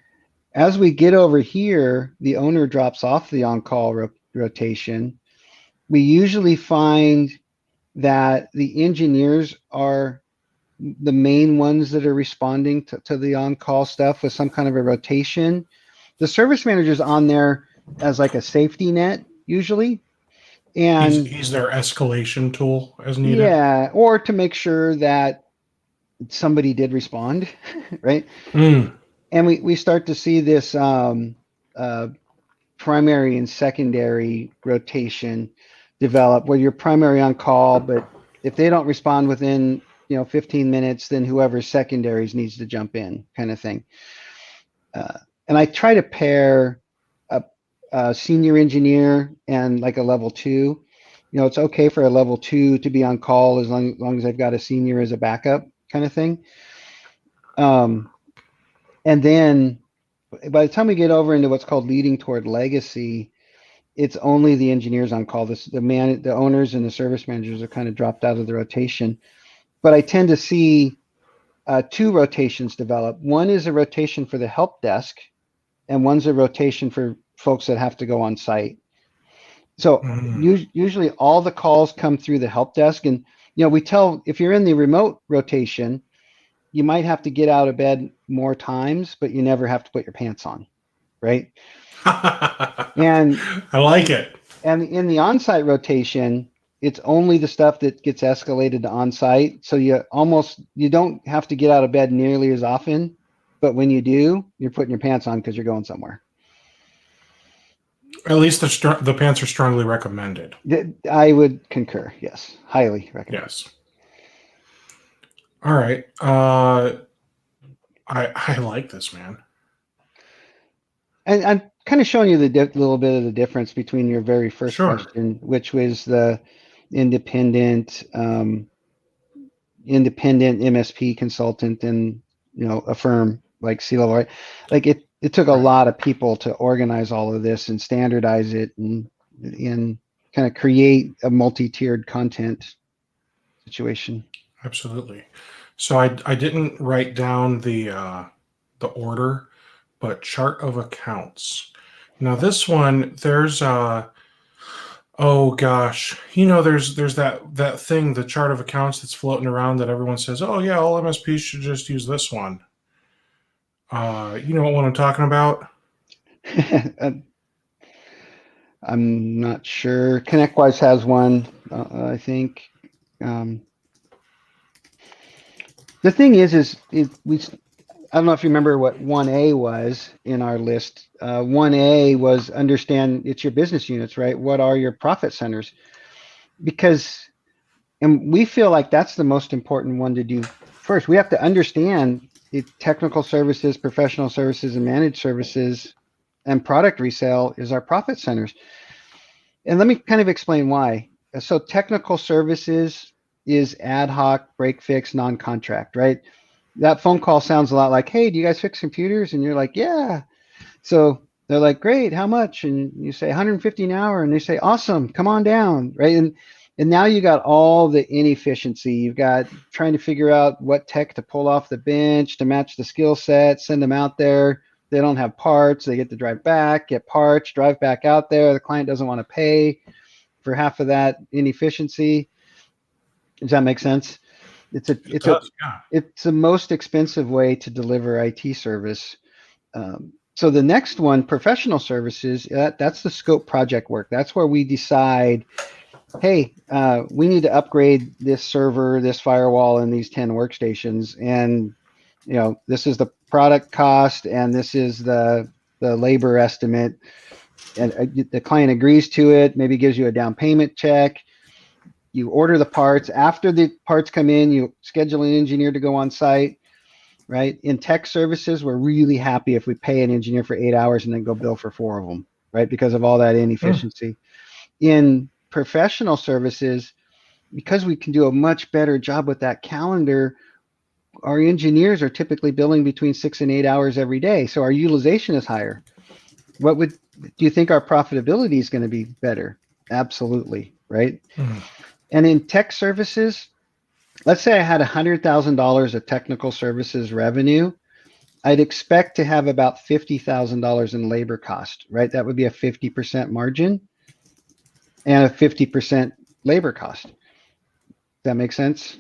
As we get over here, the owner drops off the on-call rotation. We usually find that the engineers are the main ones that are responding to the on-call stuff with some kind of a rotation. The service manager's on there as like a safety net usually, and he's their escalation tool as needed. Yeah, or to make sure that somebody did respond, right? And we start to see this primary and secondary rotation develop, where you're primary on call, but if they don't respond within 15 minutes, then whoever secondaries needs to jump in, kind of thing. And I try to pair a senior engineer and like a level 2. It's okay for a level 2 to be on call as long as I've got a senior as a backup, kind of thing. And then by the time we get over into what's called leading toward legacy, it's only the engineers on call. The owners and the service managers are kind of dropped out of the rotation. But I tend to see 2 rotations develop. One is a rotation for the help desk, and one's a rotation for folks that have to go on site. So usually all the calls come through the help desk, and we tell, if you're in the remote rotation, you might have to get out of bed more times, but you never have to put your pants on, right? And I like it. And in the on-site rotation, it's only the stuff that gets escalated to on-site. So you don't have to get out of bed nearly as often, but when you do, you're putting your pants on because you're going somewhere. At least the pants are strongly recommended. I would concur. Yes, highly recommend. Yes. All right. I like this, man. And I'm kind of showing you the little bit of the difference between your very first Sure. question, which was the independent independent MSP consultant, and a firm like C-level, right? Like it took a Right. lot of people to organize all of this and standardize it and kind of create a multi-tiered content situation. Absolutely. So I didn't write down the order, but chart of accounts. Now this one, there's oh gosh, there's that thing, the chart of accounts that's floating around that everyone says, oh yeah, all MSPs should just use this one. You know what one I'm talking about? I'm not sure. ConnectWise has one, I think. Um, the thing is I don't know if you remember what 1A was in our list. 1A was understand it's your business units, right? What are your profit centers? And we feel like that's the most important one to do first. We have to understand technical services, professional services, and managed services and product resale is our profit centers. And let me kind of explain why. So technical services is ad hoc, break fix, non-contract, right? That phone call sounds a lot like, hey, do you guys fix computers? And you're like, yeah. So they're like, great, how much? And you say 150 an hour, and they say, awesome, come on down, right? And now you got all the inefficiency. You've got trying to figure out what tech to pull off the bench to match the skill set, send them out there. They don't have parts. They get to drive back, get parts, drive back out there. The client doesn't want to pay for half of that inefficiency. Does that make sense? It's the most expensive way to deliver IT service. So the next one, professional services, that's the scope project work. That's where we decide, hey, we need to upgrade this server, this firewall, and these 10 workstations. And this is the product cost, and this is the labor estimate. And the client agrees to it, maybe gives you a down payment check. You order the parts. After the parts come in, you schedule an engineer to go on site, right? In tech services, we're really happy if we pay an engineer for 8 hours and then go bill for 4 of them, right? Because of all that inefficiency. In professional services, because we can do a much better job with that calendar, our engineers are typically billing between 6 and 8 hours every day. So our utilization is higher. Do you think our profitability is going to be better? Absolutely, right? Mm-hmm. And in tech services, let's say I had $100,000 of technical services revenue. I'd expect to have about $50,000 in labor cost, right? That would be a 50% margin and a 50% labor cost. Does that make sense?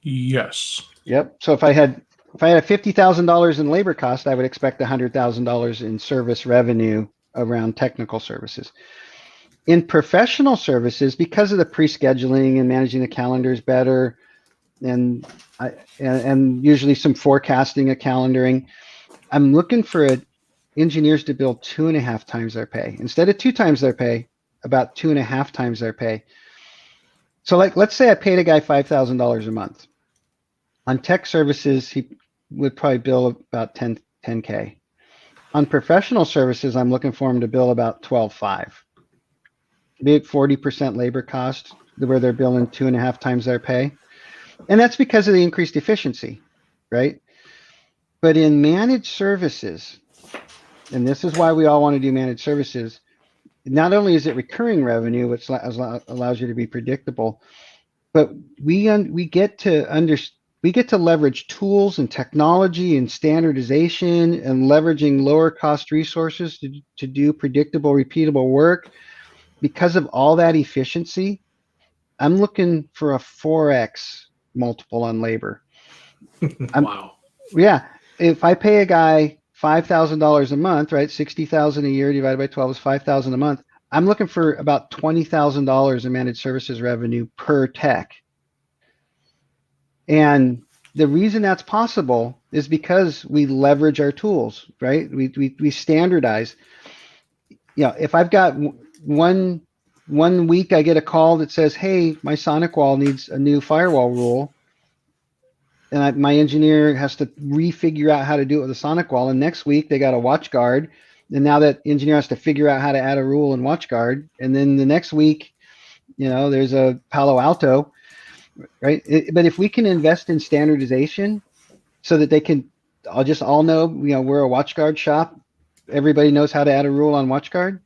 Yes. Yep. So if I had $50,000 in labor cost, I would expect $100,000 in service revenue around technical services. In professional services, because of the pre-scheduling and managing the calendars better, and usually some forecasting of calendaring, I'm looking for engineers to bill 2.5 times their pay. Instead of 2 times their pay, about 2.5 times their pay. So let's say I paid a guy $5,000 a month. On tech services, he would probably bill about 10K. On professional services, I'm looking for him to bill about 12.5. Be 40% labor cost, where they're billing 2.5 times their pay. And that's because of the increased efficiency, right? But in managed services, and this is why we all want to do managed services, not only is it recurring revenue, which allows you to be predictable, but we get to leverage tools and technology and standardization and leveraging lower cost resources to do predictable, repeatable work. Because of all that efficiency, I'm looking for a 4x multiple on labor. Wow. Yeah. If I pay a guy $5,000 a month, right? 60,000 a year divided by 12 is 5,000 a month. I'm looking for about $20,000 in managed services revenue per tech. And the reason that's possible is because we leverage our tools, right? We standardize. If I've got one week I get a call that says, hey, my Sonic wall needs a new firewall rule. and my engineer has to refigure out how to do it with a sonic wall. And next week they got a watch guard, and now that engineer has to figure out how to add a rule in watch guard. And then the next week, there's a Palo Alto, right? But if we can invest in standardization so that they can all know, we're a watch guard shop. Everybody knows how to add a rule on watch guard.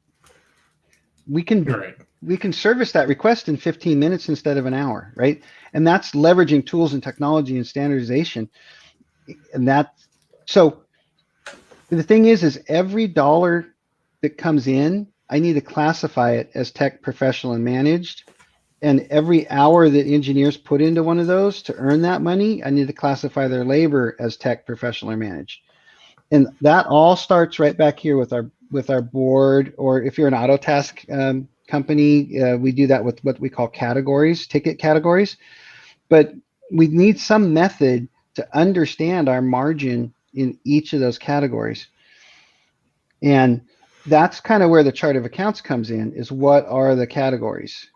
We can service that request in 15 minutes instead of an hour, right? And that's leveraging tools and technology and standardization. And so the thing is every dollar that comes in, I need to classify it as tech, professional, and managed. And every hour that engineers put into one of those to earn that money, I need to classify their labor as tech, professional, or managed. And that all starts right back here with our board, or if you're an Autotask company, we do that with what we call categories, ticket categories. But we need some method to understand our margin in each of those categories. And that's kind of where the chart of accounts comes in, is what are the categories,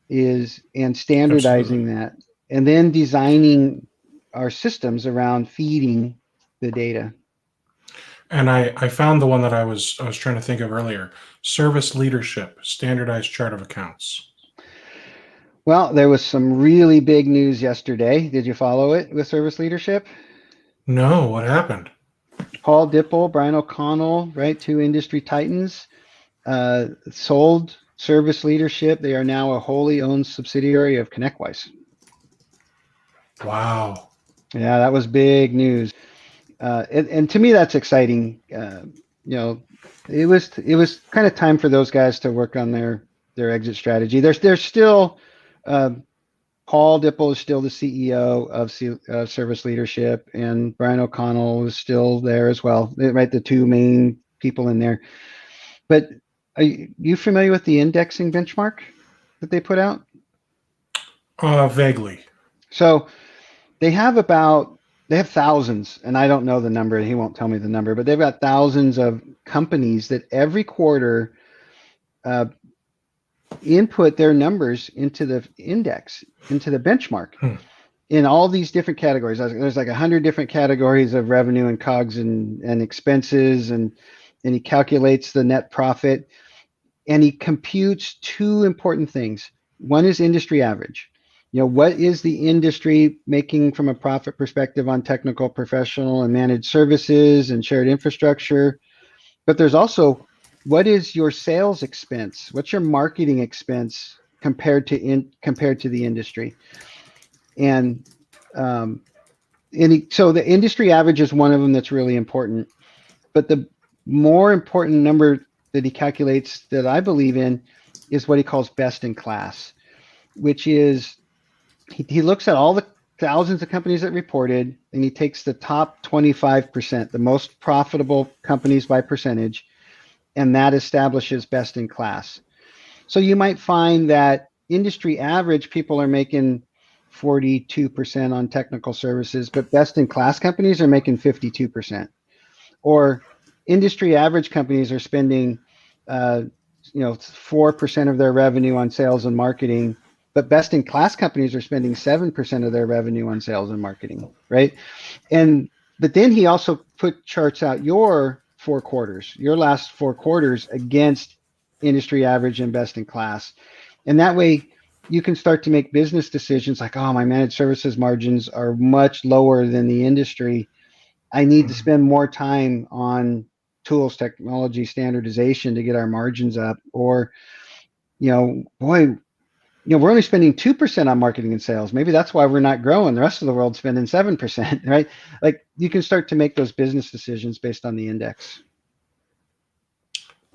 and standardizing that, and then designing our systems around feeding the data. And I found the one that I was trying to think of earlier: service leadership, standardized chart of accounts. Well, there was some really big news yesterday. Did you follow it with service leadership? No, what happened? Paul Dipple, Brian O'Connell, right? Two industry titans sold service leadership. They are now a wholly owned subsidiary of ConnectWise. Wow. Yeah, that was big news. And to me, that's exciting. It was kind of time for those guys to work on their exit strategy. There's still Paul Dipple is still the CEO of Service Leadership, and Brian O'Connell is still there as well. Right, the two main people in there. But are you familiar with the indexing benchmark that they put out? Vaguely. So they have thousands, and I don't know the number, and he won't tell me the number, but they've got thousands of companies that every quarter input their numbers into the index, into the benchmark, in all these different categories. There's like 100 different categories of revenue and COGS and expenses, and he calculates the net profit, and he computes two important things. One is industry average. What is the industry making from a profit perspective on technical, professional, and managed services and shared infrastructure? But there's also, what is your sales expense? What's your marketing expense compared to the industry? And so the industry average is one of them that's really important. But the more important number that he calculates, that I believe in, is what he calls best in class, which is he looks at all the thousands of companies that reported, and he takes the top 25%, the most profitable companies by percentage, and that establishes best in class. So you might find that industry average people are making 42% on technical services, but best in class companies are making 52%. Or industry average companies are spending 4% of their revenue on sales and marketing, but best in class companies are spending 7% of their revenue on sales and marketing, right? But then he also charts out your last 4 quarters against industry average and best in class. And that way you can start to make business decisions like, oh, my managed services margins are much lower than the industry. I need to spend more time on tools, technology, standardization to get our margins up. Or, we're only spending 2% on marketing and sales. Maybe that's why we're not growing. The rest of the world's spending 7%, right? Like, you can start to make those business decisions based on the index.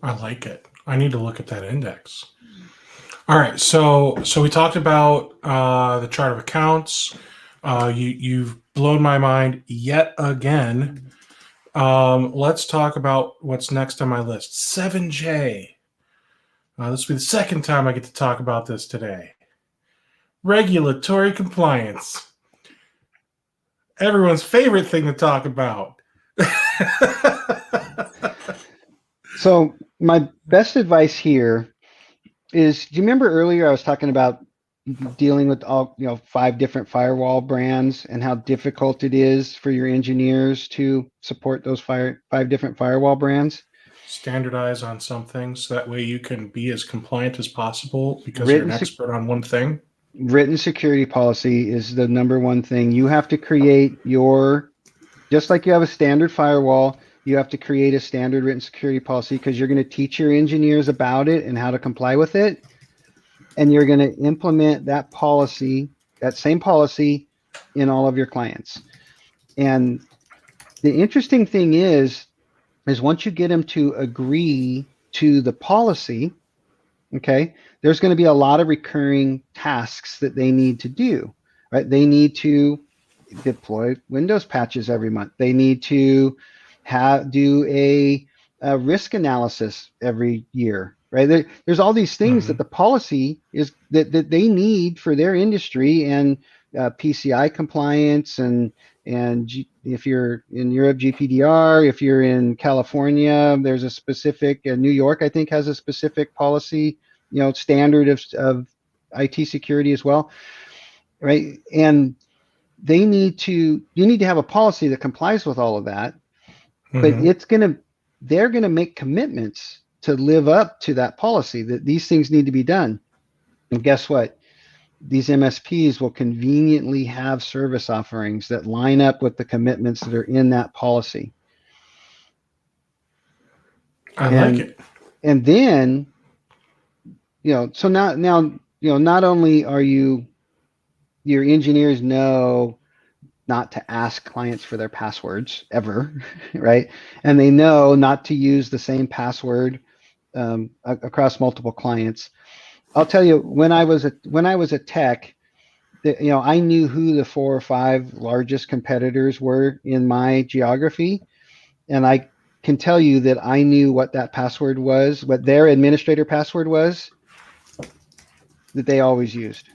I like it. I need to look at that index. All right. So we talked about the chart of accounts. You've blown my mind yet again. Let's talk about what's next on my list. 7J. This will be the second time I get to talk about this today. Regulatory compliance. Everyone's favorite thing to talk about. So my best advice here is, do you remember earlier I was talking about dealing with all 5 different firewall brands and how difficult it is for your engineers to support those 5 different firewall brands. Standardize on something so that way you can be as compliant as possible because you're Written an expert on one thing. written security policy is the number one thing. You have to create just like you have a standard firewall, you have to create a standard written security policy because you're going to teach your engineers about it and how to comply with it. And you're going to implement that same policy in all of your clients. And the interesting thing is once you get them to agree to the policy, okay, there's going to be a lot of recurring tasks that they need to do, right? They need to deploy Windows patches every month. They need to do a risk analysis every year, right? There's all these things that the policy is that they need for their industry, and PCI compliance, and if you're in Europe, GPDR. If you're in California, there's a specific. New York, I think, has a specific policy, standard of IT security as well, right? And you need to have a policy that complies with all of that, but they're gonna make commitments to live up to that policy, that these things need to be done. And guess what? These MSPs will conveniently have service offerings that line up with the commitments that are in that policy. I like it. And then, so now, not only are your engineers know not to ask clients for their passwords ever, right? And they know not to use the same password across multiple clients. I'll tell you, when I was a tech, I knew who the 4 or 5 largest competitors were in my geography, and I can tell you that I knew what that password was, what their administrator password was, that they always used.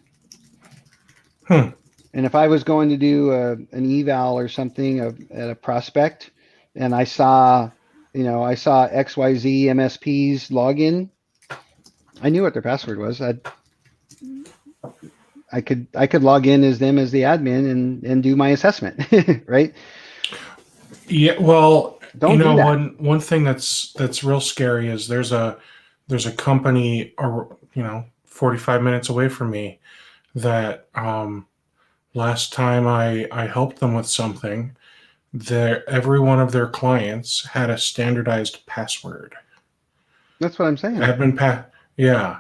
And if I was going to do an eval or something at a prospect, and I saw XYZ MSP's login, I knew what their password was. I could log in as them as the admin and do my assessment, right? Yeah, well, Don't do that. one thing that's real scary is there's a company 45 minutes away from me that last time I helped them with something, every one of their clients had a standardized password. That's what I'm saying. Admin yeah.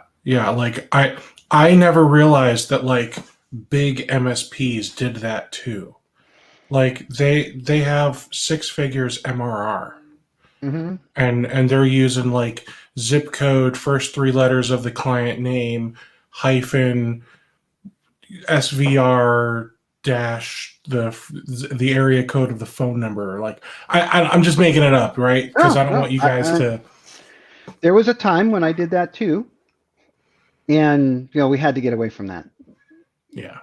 Like I never realized that like big MSPs did that too. Like they have 6 figures MRR, and they're using like zip code, first 3 letters of the client name, hyphen SVR dash the area code of the phone number. Like I'm just making it up, right? Because I don't want you guys to. There was a time when I did that too, and we had to get away from that. Yeah.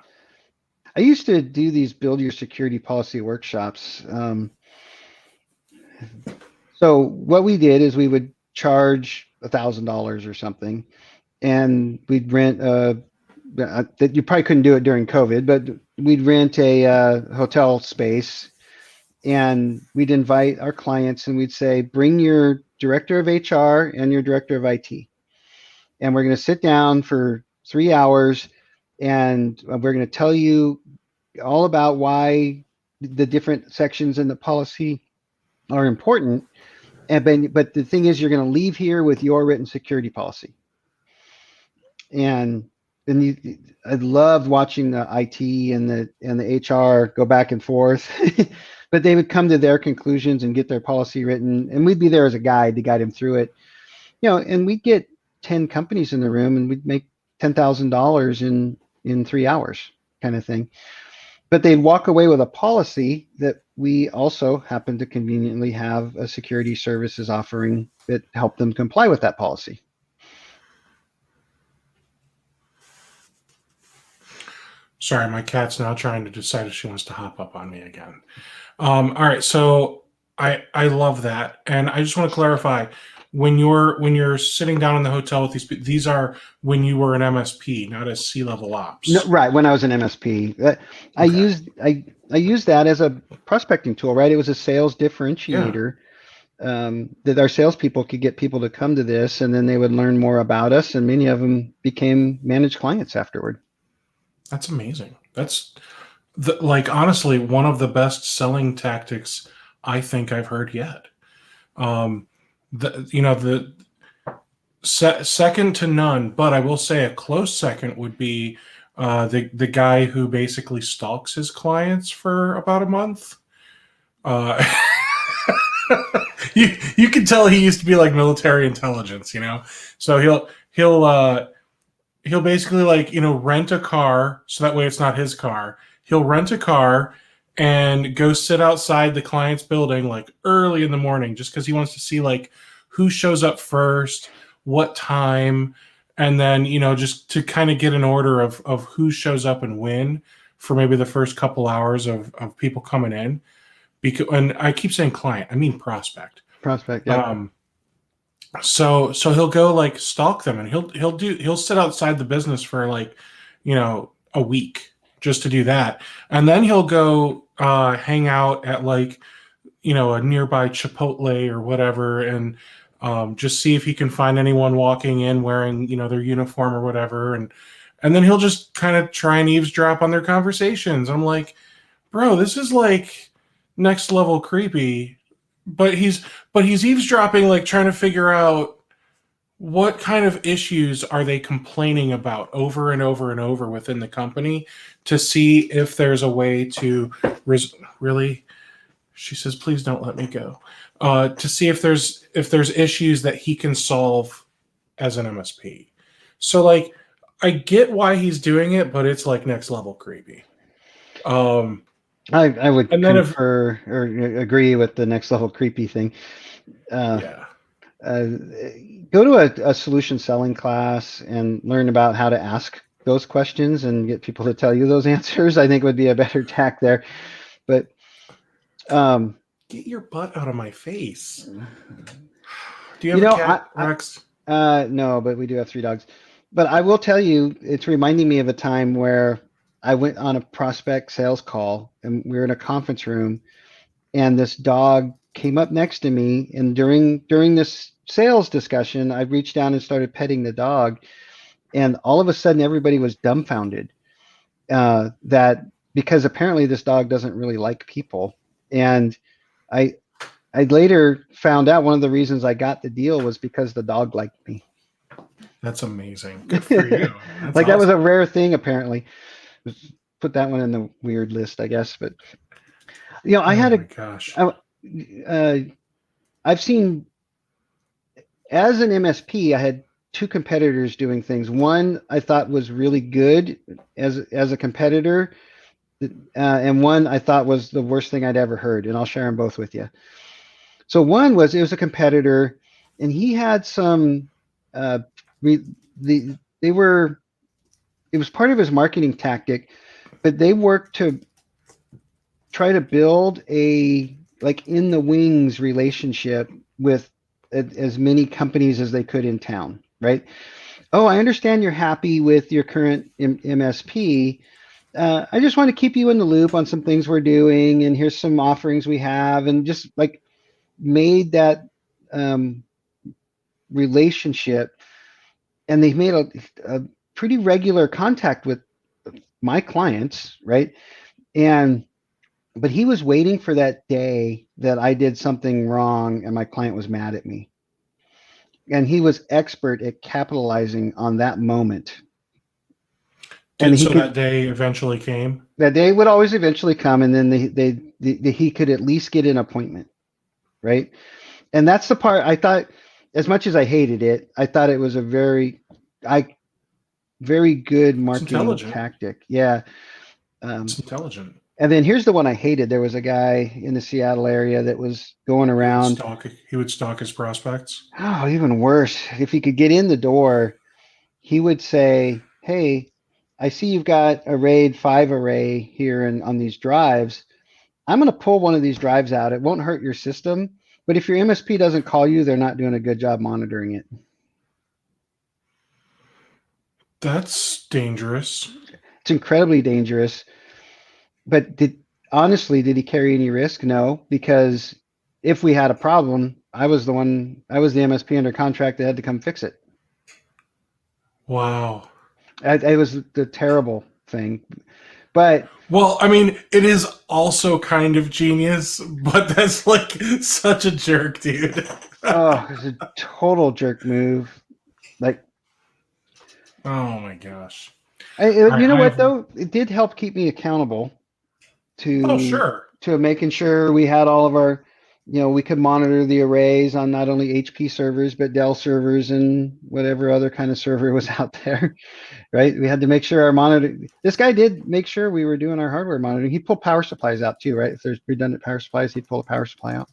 I used to do these build your security policy workshops. So what we did is we would charge $1,000 or something, and we'd rent that you probably couldn't do it during COVID, but we'd rent a hotel space, and we'd invite our clients, and we'd say, bring your director of HR and your director of IT, and we're going to sit down for 3 hours, and we're going to tell you all about why the different sections in the policy are important. But the thing is, you're going to leave here with your written security policy. And I loved watching the IT and the HR go back and forth, but they would come to their conclusions and get their policy written, and we'd be there as a guide to guide them through it. And we'd get 10 companies in the room, and we'd make $10,000 in 3 hours, kind of thing. But they'd walk away with a policy that we also happen to conveniently have a security services offering that helped them comply with that policy. Sorry, my cat's now trying to decide if she wants to hop up on me again. All right, so I love that, and I just want to clarify. when you're sitting down in the hotel with these are when you were an MSP, not as C-level No, ops. right. When I was an MSP, I Okay. used I used that as a prospecting tool, right? It was a sales Yeah, differentiator, that our salespeople could get people to come to this, and then they would learn more about us, and many of them became managed clients afterward. that's amazing. That's like honestly one of the best selling tactics I think I've heard yet. Um, the second to none, but I will say a close second would be the guy who basically stalks his clients for about a month. Uh, you can tell he used to be like military intelligence, So he'll basically like rent a car so that way it's not his car. He'll rent a car and go sit outside the client's building like early in the morning just because he wants to see like who shows up first, what time, and then just to kind of get an order of who shows up and when for maybe the first couple hours of people coming in. Because, and I keep saying client, I mean prospect. Prospect, yep. So he'll go like stalk them, and he'll sit outside the business for like a week just to do that, and then he'll go hang out at like a nearby Chipotle or whatever, and just see if he can find anyone walking in wearing their uniform or whatever, and then he'll just kind of try and eavesdrop on their conversations. I'm like, bro, this is like next level creepy. But he's eavesdropping, like trying to figure out what kind of issues are they complaining about over and over and over within the company to see if there's a way to really. She says, "Please don't let me go." To see if there's issues that he can solve as an MSP. So like, I get why he's doing it, but it's like next level creepy. I would And then if concur or agree with the next level creepy thing. yeah, Uh, Go to a solution selling class and learn about how to ask those questions and get people to tell you those answers. I think would be a better tack there. But get your butt out of my face. Do you have a cat, Rex? No, but we do have 3 dogs. But I will tell you, it's reminding me of a time where I went on a prospect sales call, and we were in a conference room, and this dog came up next to me, and during this sales discussion, I reached down and started petting the dog, and all of a sudden everybody was dumbfounded, that because apparently this dog doesn't really like people. And I I later found out one of the reasons I got the deal was because the dog liked me. That's amazing. Good for you. That's Like that was awesome. a rare thing apparently. Put that one in the weird list, I guess. But I Oh had my gosh. I've seen, as an MSP, I had 2 competitors doing things. One I thought was really good as a competitor, and one I thought was the worst thing I'd ever heard. And I'll share them both with you. So one was, it was a competitor, and he had some they were, it was part of his marketing tactic, but they worked to try to build a like in the wings relationship with as many companies as they could in town, right? Oh, I understand you're happy with your current MSP. I just want to keep you in the loop on some things we're doing, and here's some offerings we have, and just like made that relationship. And they've made a pretty regular contact with my clients, right? And but he was waiting for that day that I did something wrong and my client was mad at me. And he was expert at capitalizing on that moment. And Did he so could, that day eventually came? that day would always eventually come, and then he could at least get an appointment, right? And that's the part I thought, as much as I hated it, I thought it was a very good It's marketing intelligent. tactic. Yeah. It's intelligent. And then here's the one I hated. There was a guy in the Seattle area that was going He would around. stalk he would stalk his prospects. Oh, even worse. If he could get in the door, he would say, "Hey, I see you've got a RAID 5 array here on these drives. I'm going to pull one of these drives out. It won't hurt your system, But if your MSP doesn't call you, they're not doing a good job monitoring it. That's dangerous. It's incredibly dangerous. But honestly, did he carry any risk? No, because if we had a problem, I was the MSP under contract that had to come fix it. Wow. It was the terrible thing. But well, I mean, it is also kind of genius, but that's like such a jerk, dude. Oh, it's a total jerk move. Like, oh my gosh. You know what though? It did help keep me accountable to making sure we had all of our, we could monitor the arrays on not only HP servers, but Dell servers and whatever other kind of server was out there, right? We had to make sure our this guy did make sure we were doing our hardware monitoring. He pulled power supplies out too, right? If there's redundant power supplies, he'd pull a power supply out.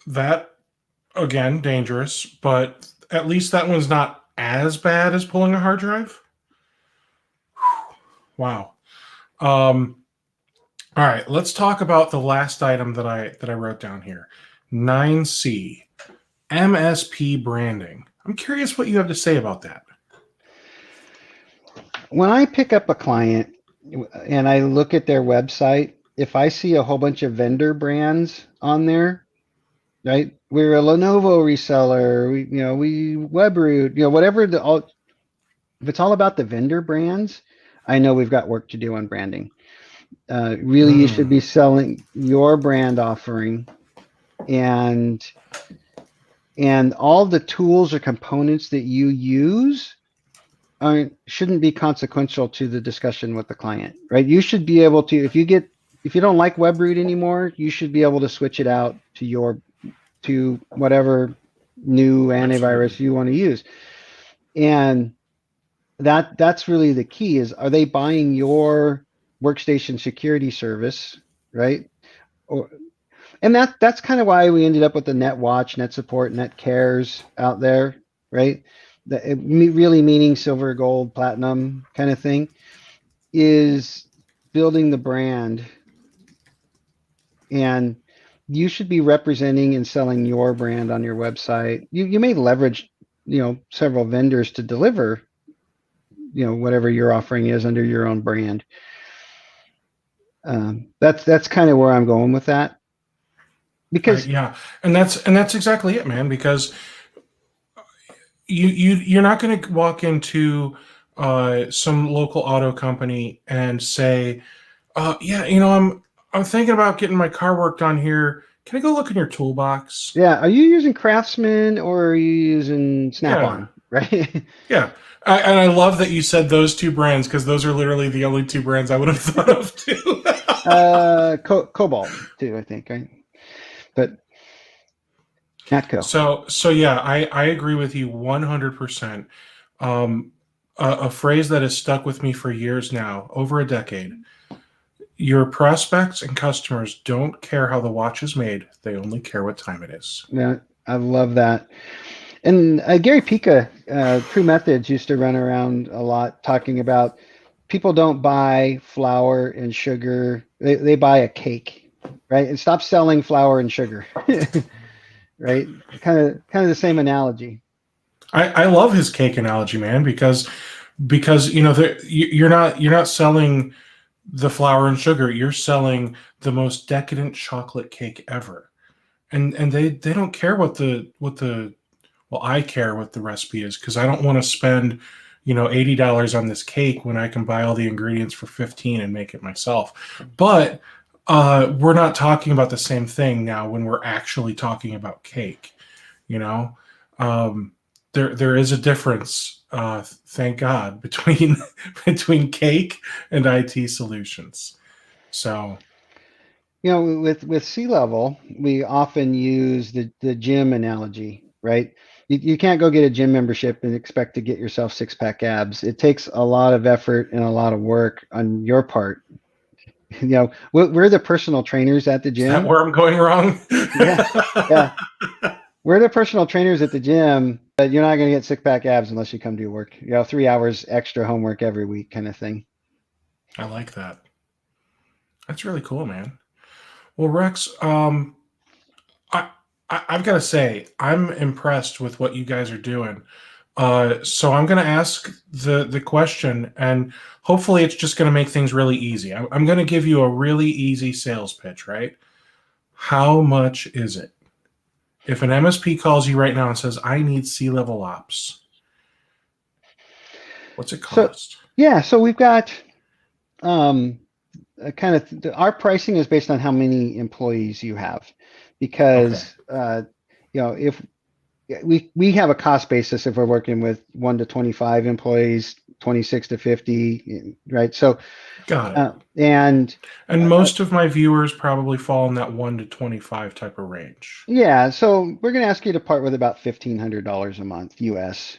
That, again, dangerous, but at least that one's not as bad as pulling a hard drive. Wow. All right, let's talk about the last item that I wrote down here. 9C, MSP branding. I'm curious what you have to say about that. When I pick up a client and I look at their website, if I see a whole bunch of vendor brands on there, right? We're a Lenovo reseller, we Webroot, whatever if it's all about the vendor brands, I know we've got work to do on branding. Really, you should be selling your brand offering, and all the tools or components that you use shouldn't be consequential to the discussion with the client, right? You should be able to, if you don't like Webroot anymore, you should be able to switch it out to whatever new antivirus you want to use. And that's really the key is, are they buying your workstation security service, right? And that's kind of why we ended up with the NetWatch, NetSupport, NetCares out there, right? Really meaning silver, gold, platinum kind of thing, is building the brand. And you should be representing and selling your brand on your website. You may leverage, several vendors to deliver, whatever your offering is under your own brand. That's kind of where I'm going with that. Because yeah, and that's exactly it, man. Because you're not going to walk into some local auto company and say, yeah, I'm thinking about getting my car worked on here. Can I go look in your toolbox? Yeah, are you using Craftsman or are you using Snap-on? Yeah. Right? Yeah. And I love that you said those two brands, because those are literally the only two brands I would have thought of too. Cobalt too, I think, right? But Natco. So yeah, I agree with you 100%. A phrase that has stuck with me for years now, over a decade. Your prospects and customers don't care how the watch is made. They only care what time it is. Yeah, I love that. And Gary Pica, True Methods, used to run around a lot talking about people don't buy flour and sugar. They buy a cake, right? And stop selling flour and sugar, right? Kind of the same analogy. I love his cake analogy, man, because you're not selling the flour and sugar. You're selling the most decadent chocolate cake ever, and they don't care what the well, I care what the recipe is, because I don't want to spend, $80 on this cake when I can buy all the ingredients for $15 and make it myself. But we're not talking about the same thing now when we're actually talking about cake. There is a difference, thank God, between cake and IT solutions. So, with C-level, we often use the gym analogy, right? You can't go get a gym membership and expect to get yourself six-pack abs. It takes a lot of effort and a lot of work on your part. We're the personal trainers at the gym. Is that where I'm going wrong? Yeah. We're the personal trainers at the gym, but you're not going to get six-pack abs unless you come do work. 3 hours extra homework every week kind of thing. I like that. That's really cool, man. Well, Rex, I, I've got to say, I'm impressed with what you guys are doing. So I'm going to ask the question, and hopefully, it's just going to make things really easy. I'm going to give you a really easy sales pitch, right? How much is it? If an MSP calls you right now and says, "I need C-level ops," what's it So cost? yeah, so we've got um, kind of our pricing is based on how many employees you have, Okay, because if we have a cost basis if we're working with 1 to 25 employees, 26 to 50, right? So got it. and And most of my viewers probably fall in that 1 to 25 type of range. yeah, so we're going to ask you to part with about $1,500 a month US.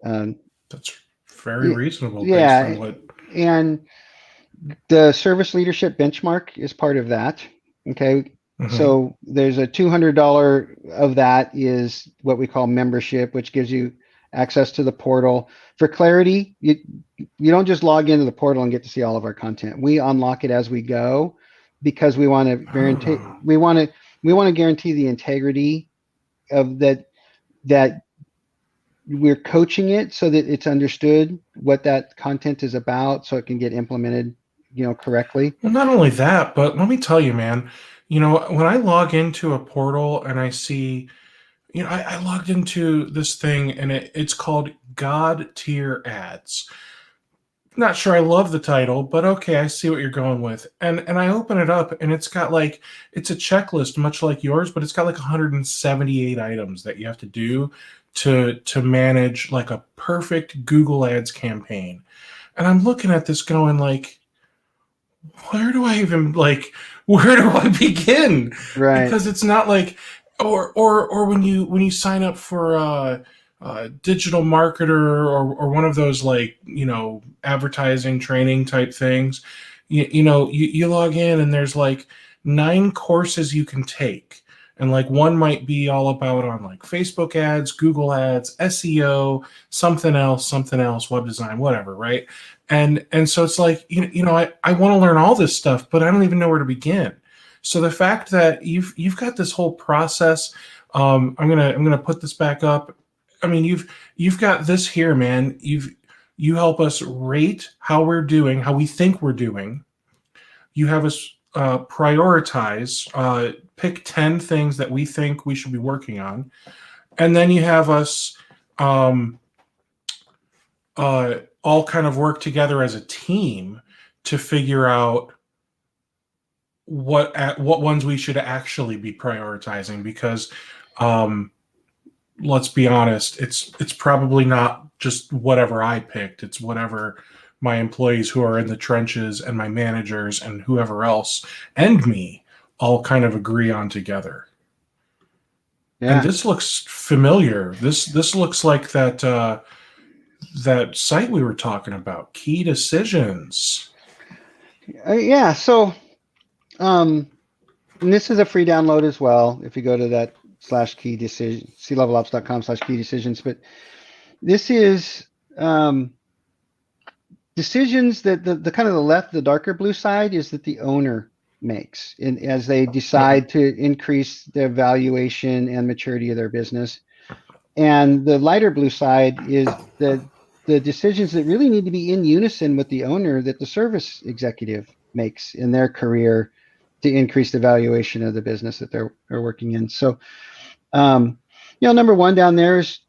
Um, That's very reasonable based on yeah, what. and the service leadership benchmark is part of that. Okay. Mhm. So there's a $200 of that is what we call membership, which gives you access to the portal. For clarity, you don't just log into the portal and get to see all of our content. We unlock it as we go because we want to guarantee Oh. we want to guarantee the integrity of that we're coaching it so that it's understood what that content is about so it can get implemented, correctly. Well, not only that, but let me tell you, man, when I log into a portal and I see, I logged into this thing and it's called God Tier Ads. Not sure I love the title, but okay, I see what you're going with. And I open it up and it's got like it's a checklist much like yours, but it's got like 178 items that you have to do to manage like a perfect Google Ads campaign. And I'm looking at this going like, where do I even like where do I begin? Right. Because it's not like or when you sign up for digital marketer or one of those like advertising training type things, you log in and there's like 9 courses you can take, and like one might be all about on like Facebook ads, Google ads, SEO, something else, web design, whatever, right? And so it's like I want to learn all this stuff, but I don't even know where to begin. So the fact that you've got this whole process, I'm gonna put this back up. I mean, you've got this here, man. You help us rate how we're doing, how we think we're doing. You have us prioritize, pick 10 things that we think we should be working on, and then you have us um, all kind of work together as a team to figure out what ones we should actually be prioritizing, because um, let's be honest, it's probably not just whatever I picked. It's whatever my employees who are in the trenches and my managers and whoever else and me all kind of agree on together. And Yeah. this looks familiar. This looks like that site we were talking about, Key Decisions. Yeah. So, and this is a free download as well. If you go to that /key decision, clevelops.com/key decisions. But this is decisions that the kind of the darker blue side is that the owner makes as they Mhm. decide to increase their valuation and maturity of their business. And the lighter blue side is the decisions that really need to be in unison with the owner that the service executive makes in their career to increase the valuation of the business that they're working in. So, number one down there is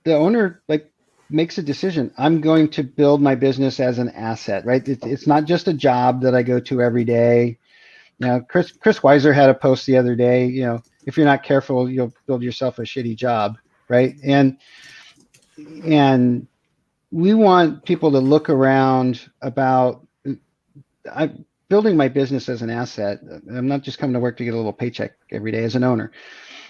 the owner like makes a decision. I'm going to build my business as an asset, right? It's not just a job that I go to every day. Chris Weiser had a post the other day. If you're not careful, you'll build yourself a shitty job, right? And we want people to look around about I'm building my business as an asset. I'm not just coming to work to get a little paycheck every day as an owner.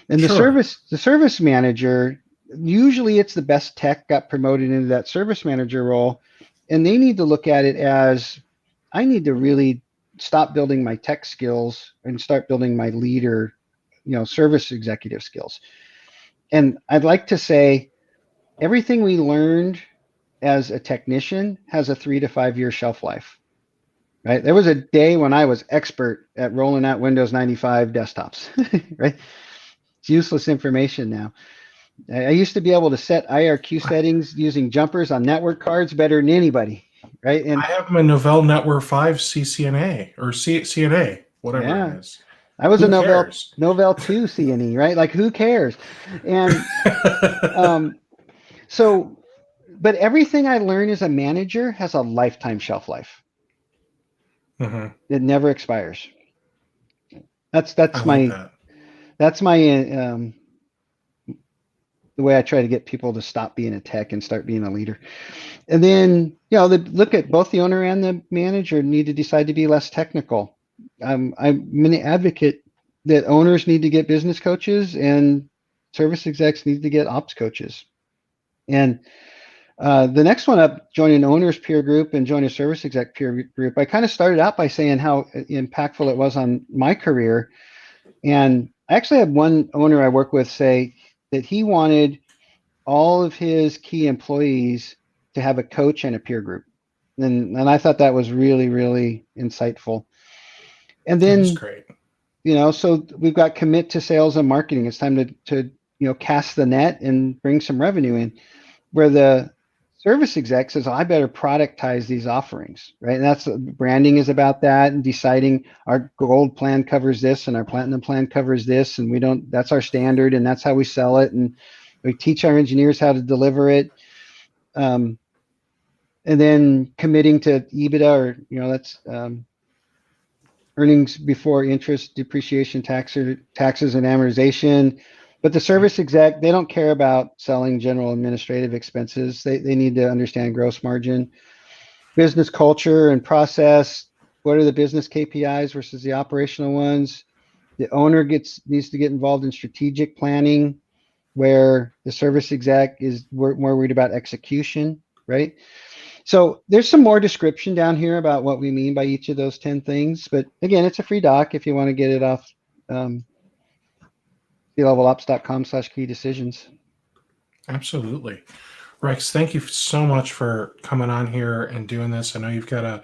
And Sure. the service manager, usually it's the best tech got promoted into that service manager role, and they need to look at it as I need to really stop building my tech skills and start building my leader, service executive skills. And I'd like to say everything we learned as a technician has a 3 to 5 year shelf life, right? There was a day when I was expert at rolling out Windows 95 desktops, right? It's useless information now. I used to be able to set IRQ settings using jumpers on network cards better than anybody, right? I And have my Novell Network 5 CCNA or CNA, whatever it yeah, is. I was a Who cares? Novell 2 CNE, right? Like who cares? And so, but everything I learn as a manager has a lifetime shelf life. Mhm. It never expires. That's I that's like my that. that's my the way I try to get people to stop being a tech and start being a leader. And then, look at both the owner and the manager need to decide to be less technical. I'm an advocate that owners need to get business coaches and service execs need to get ops coaches. And the next one up, join an owner's peer group and join a service exec peer group. I kind of started out by saying how impactful it was on my career. And I actually had one owner I work with say that he wanted all of his key employees to have a coach and a peer group. And I thought that was really, really insightful. And That is then, great. so we've got commit to sales and marketing. It's time to cast the net and bring some revenue in. Where the service exec says, I better productize these offerings, right? And that's branding is about that and deciding our gold plan covers this and our platinum plan covers this. And that's our standard and that's how we sell it. And we teach our engineers how to deliver it. And then committing to EBITDA that's earnings before interest, depreciation, taxes, and amortization. But the service exec, they don't care about selling general administrative expenses. They need to understand gross margin, business culture and process. What are the business KPIs versus the operational ones? The owner needs to get involved in strategic planning, where the service exec is more worried about execution, right? So there's some more description down here about what we mean by each of those 10 things. But again, it's a free doc if you want to get it off clevelops.com/key decisions. Absolutely. Rex, thank you so much for coming on here and doing this. I know you've got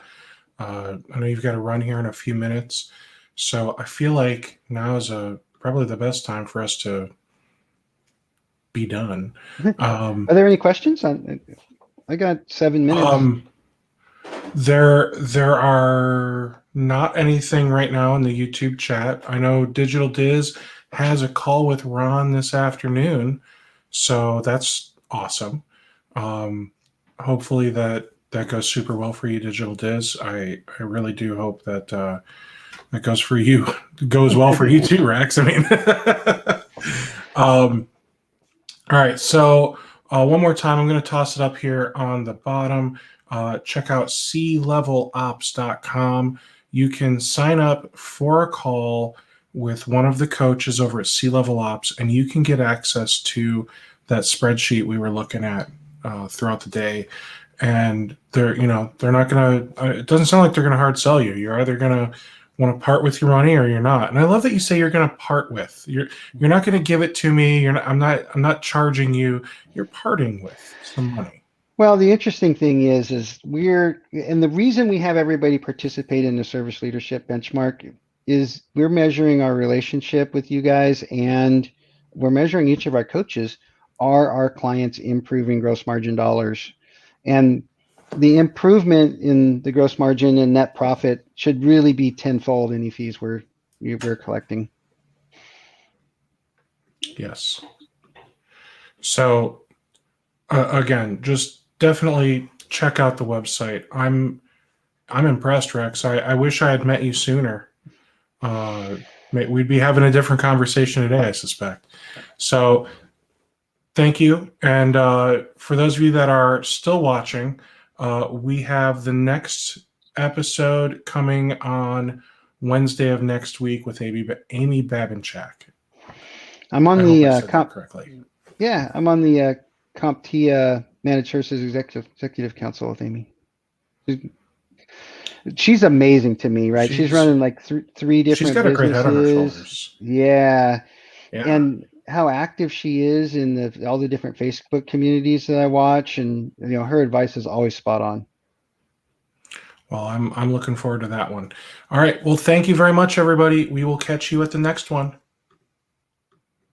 to run here in a few minutes. So I feel like now is probably the best time for us to be done. Are there any questions? I got 7 minutes. There are not anything right now in the YouTube chat. I know Digital Diz has a call with Ron this afternoon, so that's awesome. Hopefully that goes super well for you, Digital Diz. I really do hope that that goes well for you too, Rex. I mean, all right. So one more time, I'm going to toss it up here on the bottom. Check out clevelops.com. You can sign up for a call with one of the coaches over at C-Level Ops, and you can get access to that spreadsheet we were looking at throughout the day. And they're not going to, it doesn't sound like they're going to hard sell you. You're either going to want to part with your money or you're not. And I love that you say you're going to part with. You're not going to give it to me. I'm not charging you. You're parting with some money. Well, the interesting thing is and the reason we have everybody participate in the service leadership benchmark is we're measuring our relationship with you guys, and we're measuring each of our coaches. Are our clients improving gross margin dollars? And the improvement in the gross margin and net profit should really be tenfold any fees we're collecting. Yes. So again, just definitely check out the website. I'm impressed, Rex. I wish I had met you sooner. We'd be having a different conversation today, I suspect. So thank you. And for those of you that are still watching, we have the next episode coming on Wednesday of next week with Amy Babinchak. I'm on correctly. Yeah, I'm on the CompTIA Managed Services Executive Council with Amy. She's amazing to me, right? She's running like three different she's got businesses. A great head on her shoulders. Yeah. And how active she is in all the different Facebook communities that I watch, and her advice is always spot on. Well, I'm looking forward to that one. All right. Well, thank you very much, everybody. We will catch you at the next one.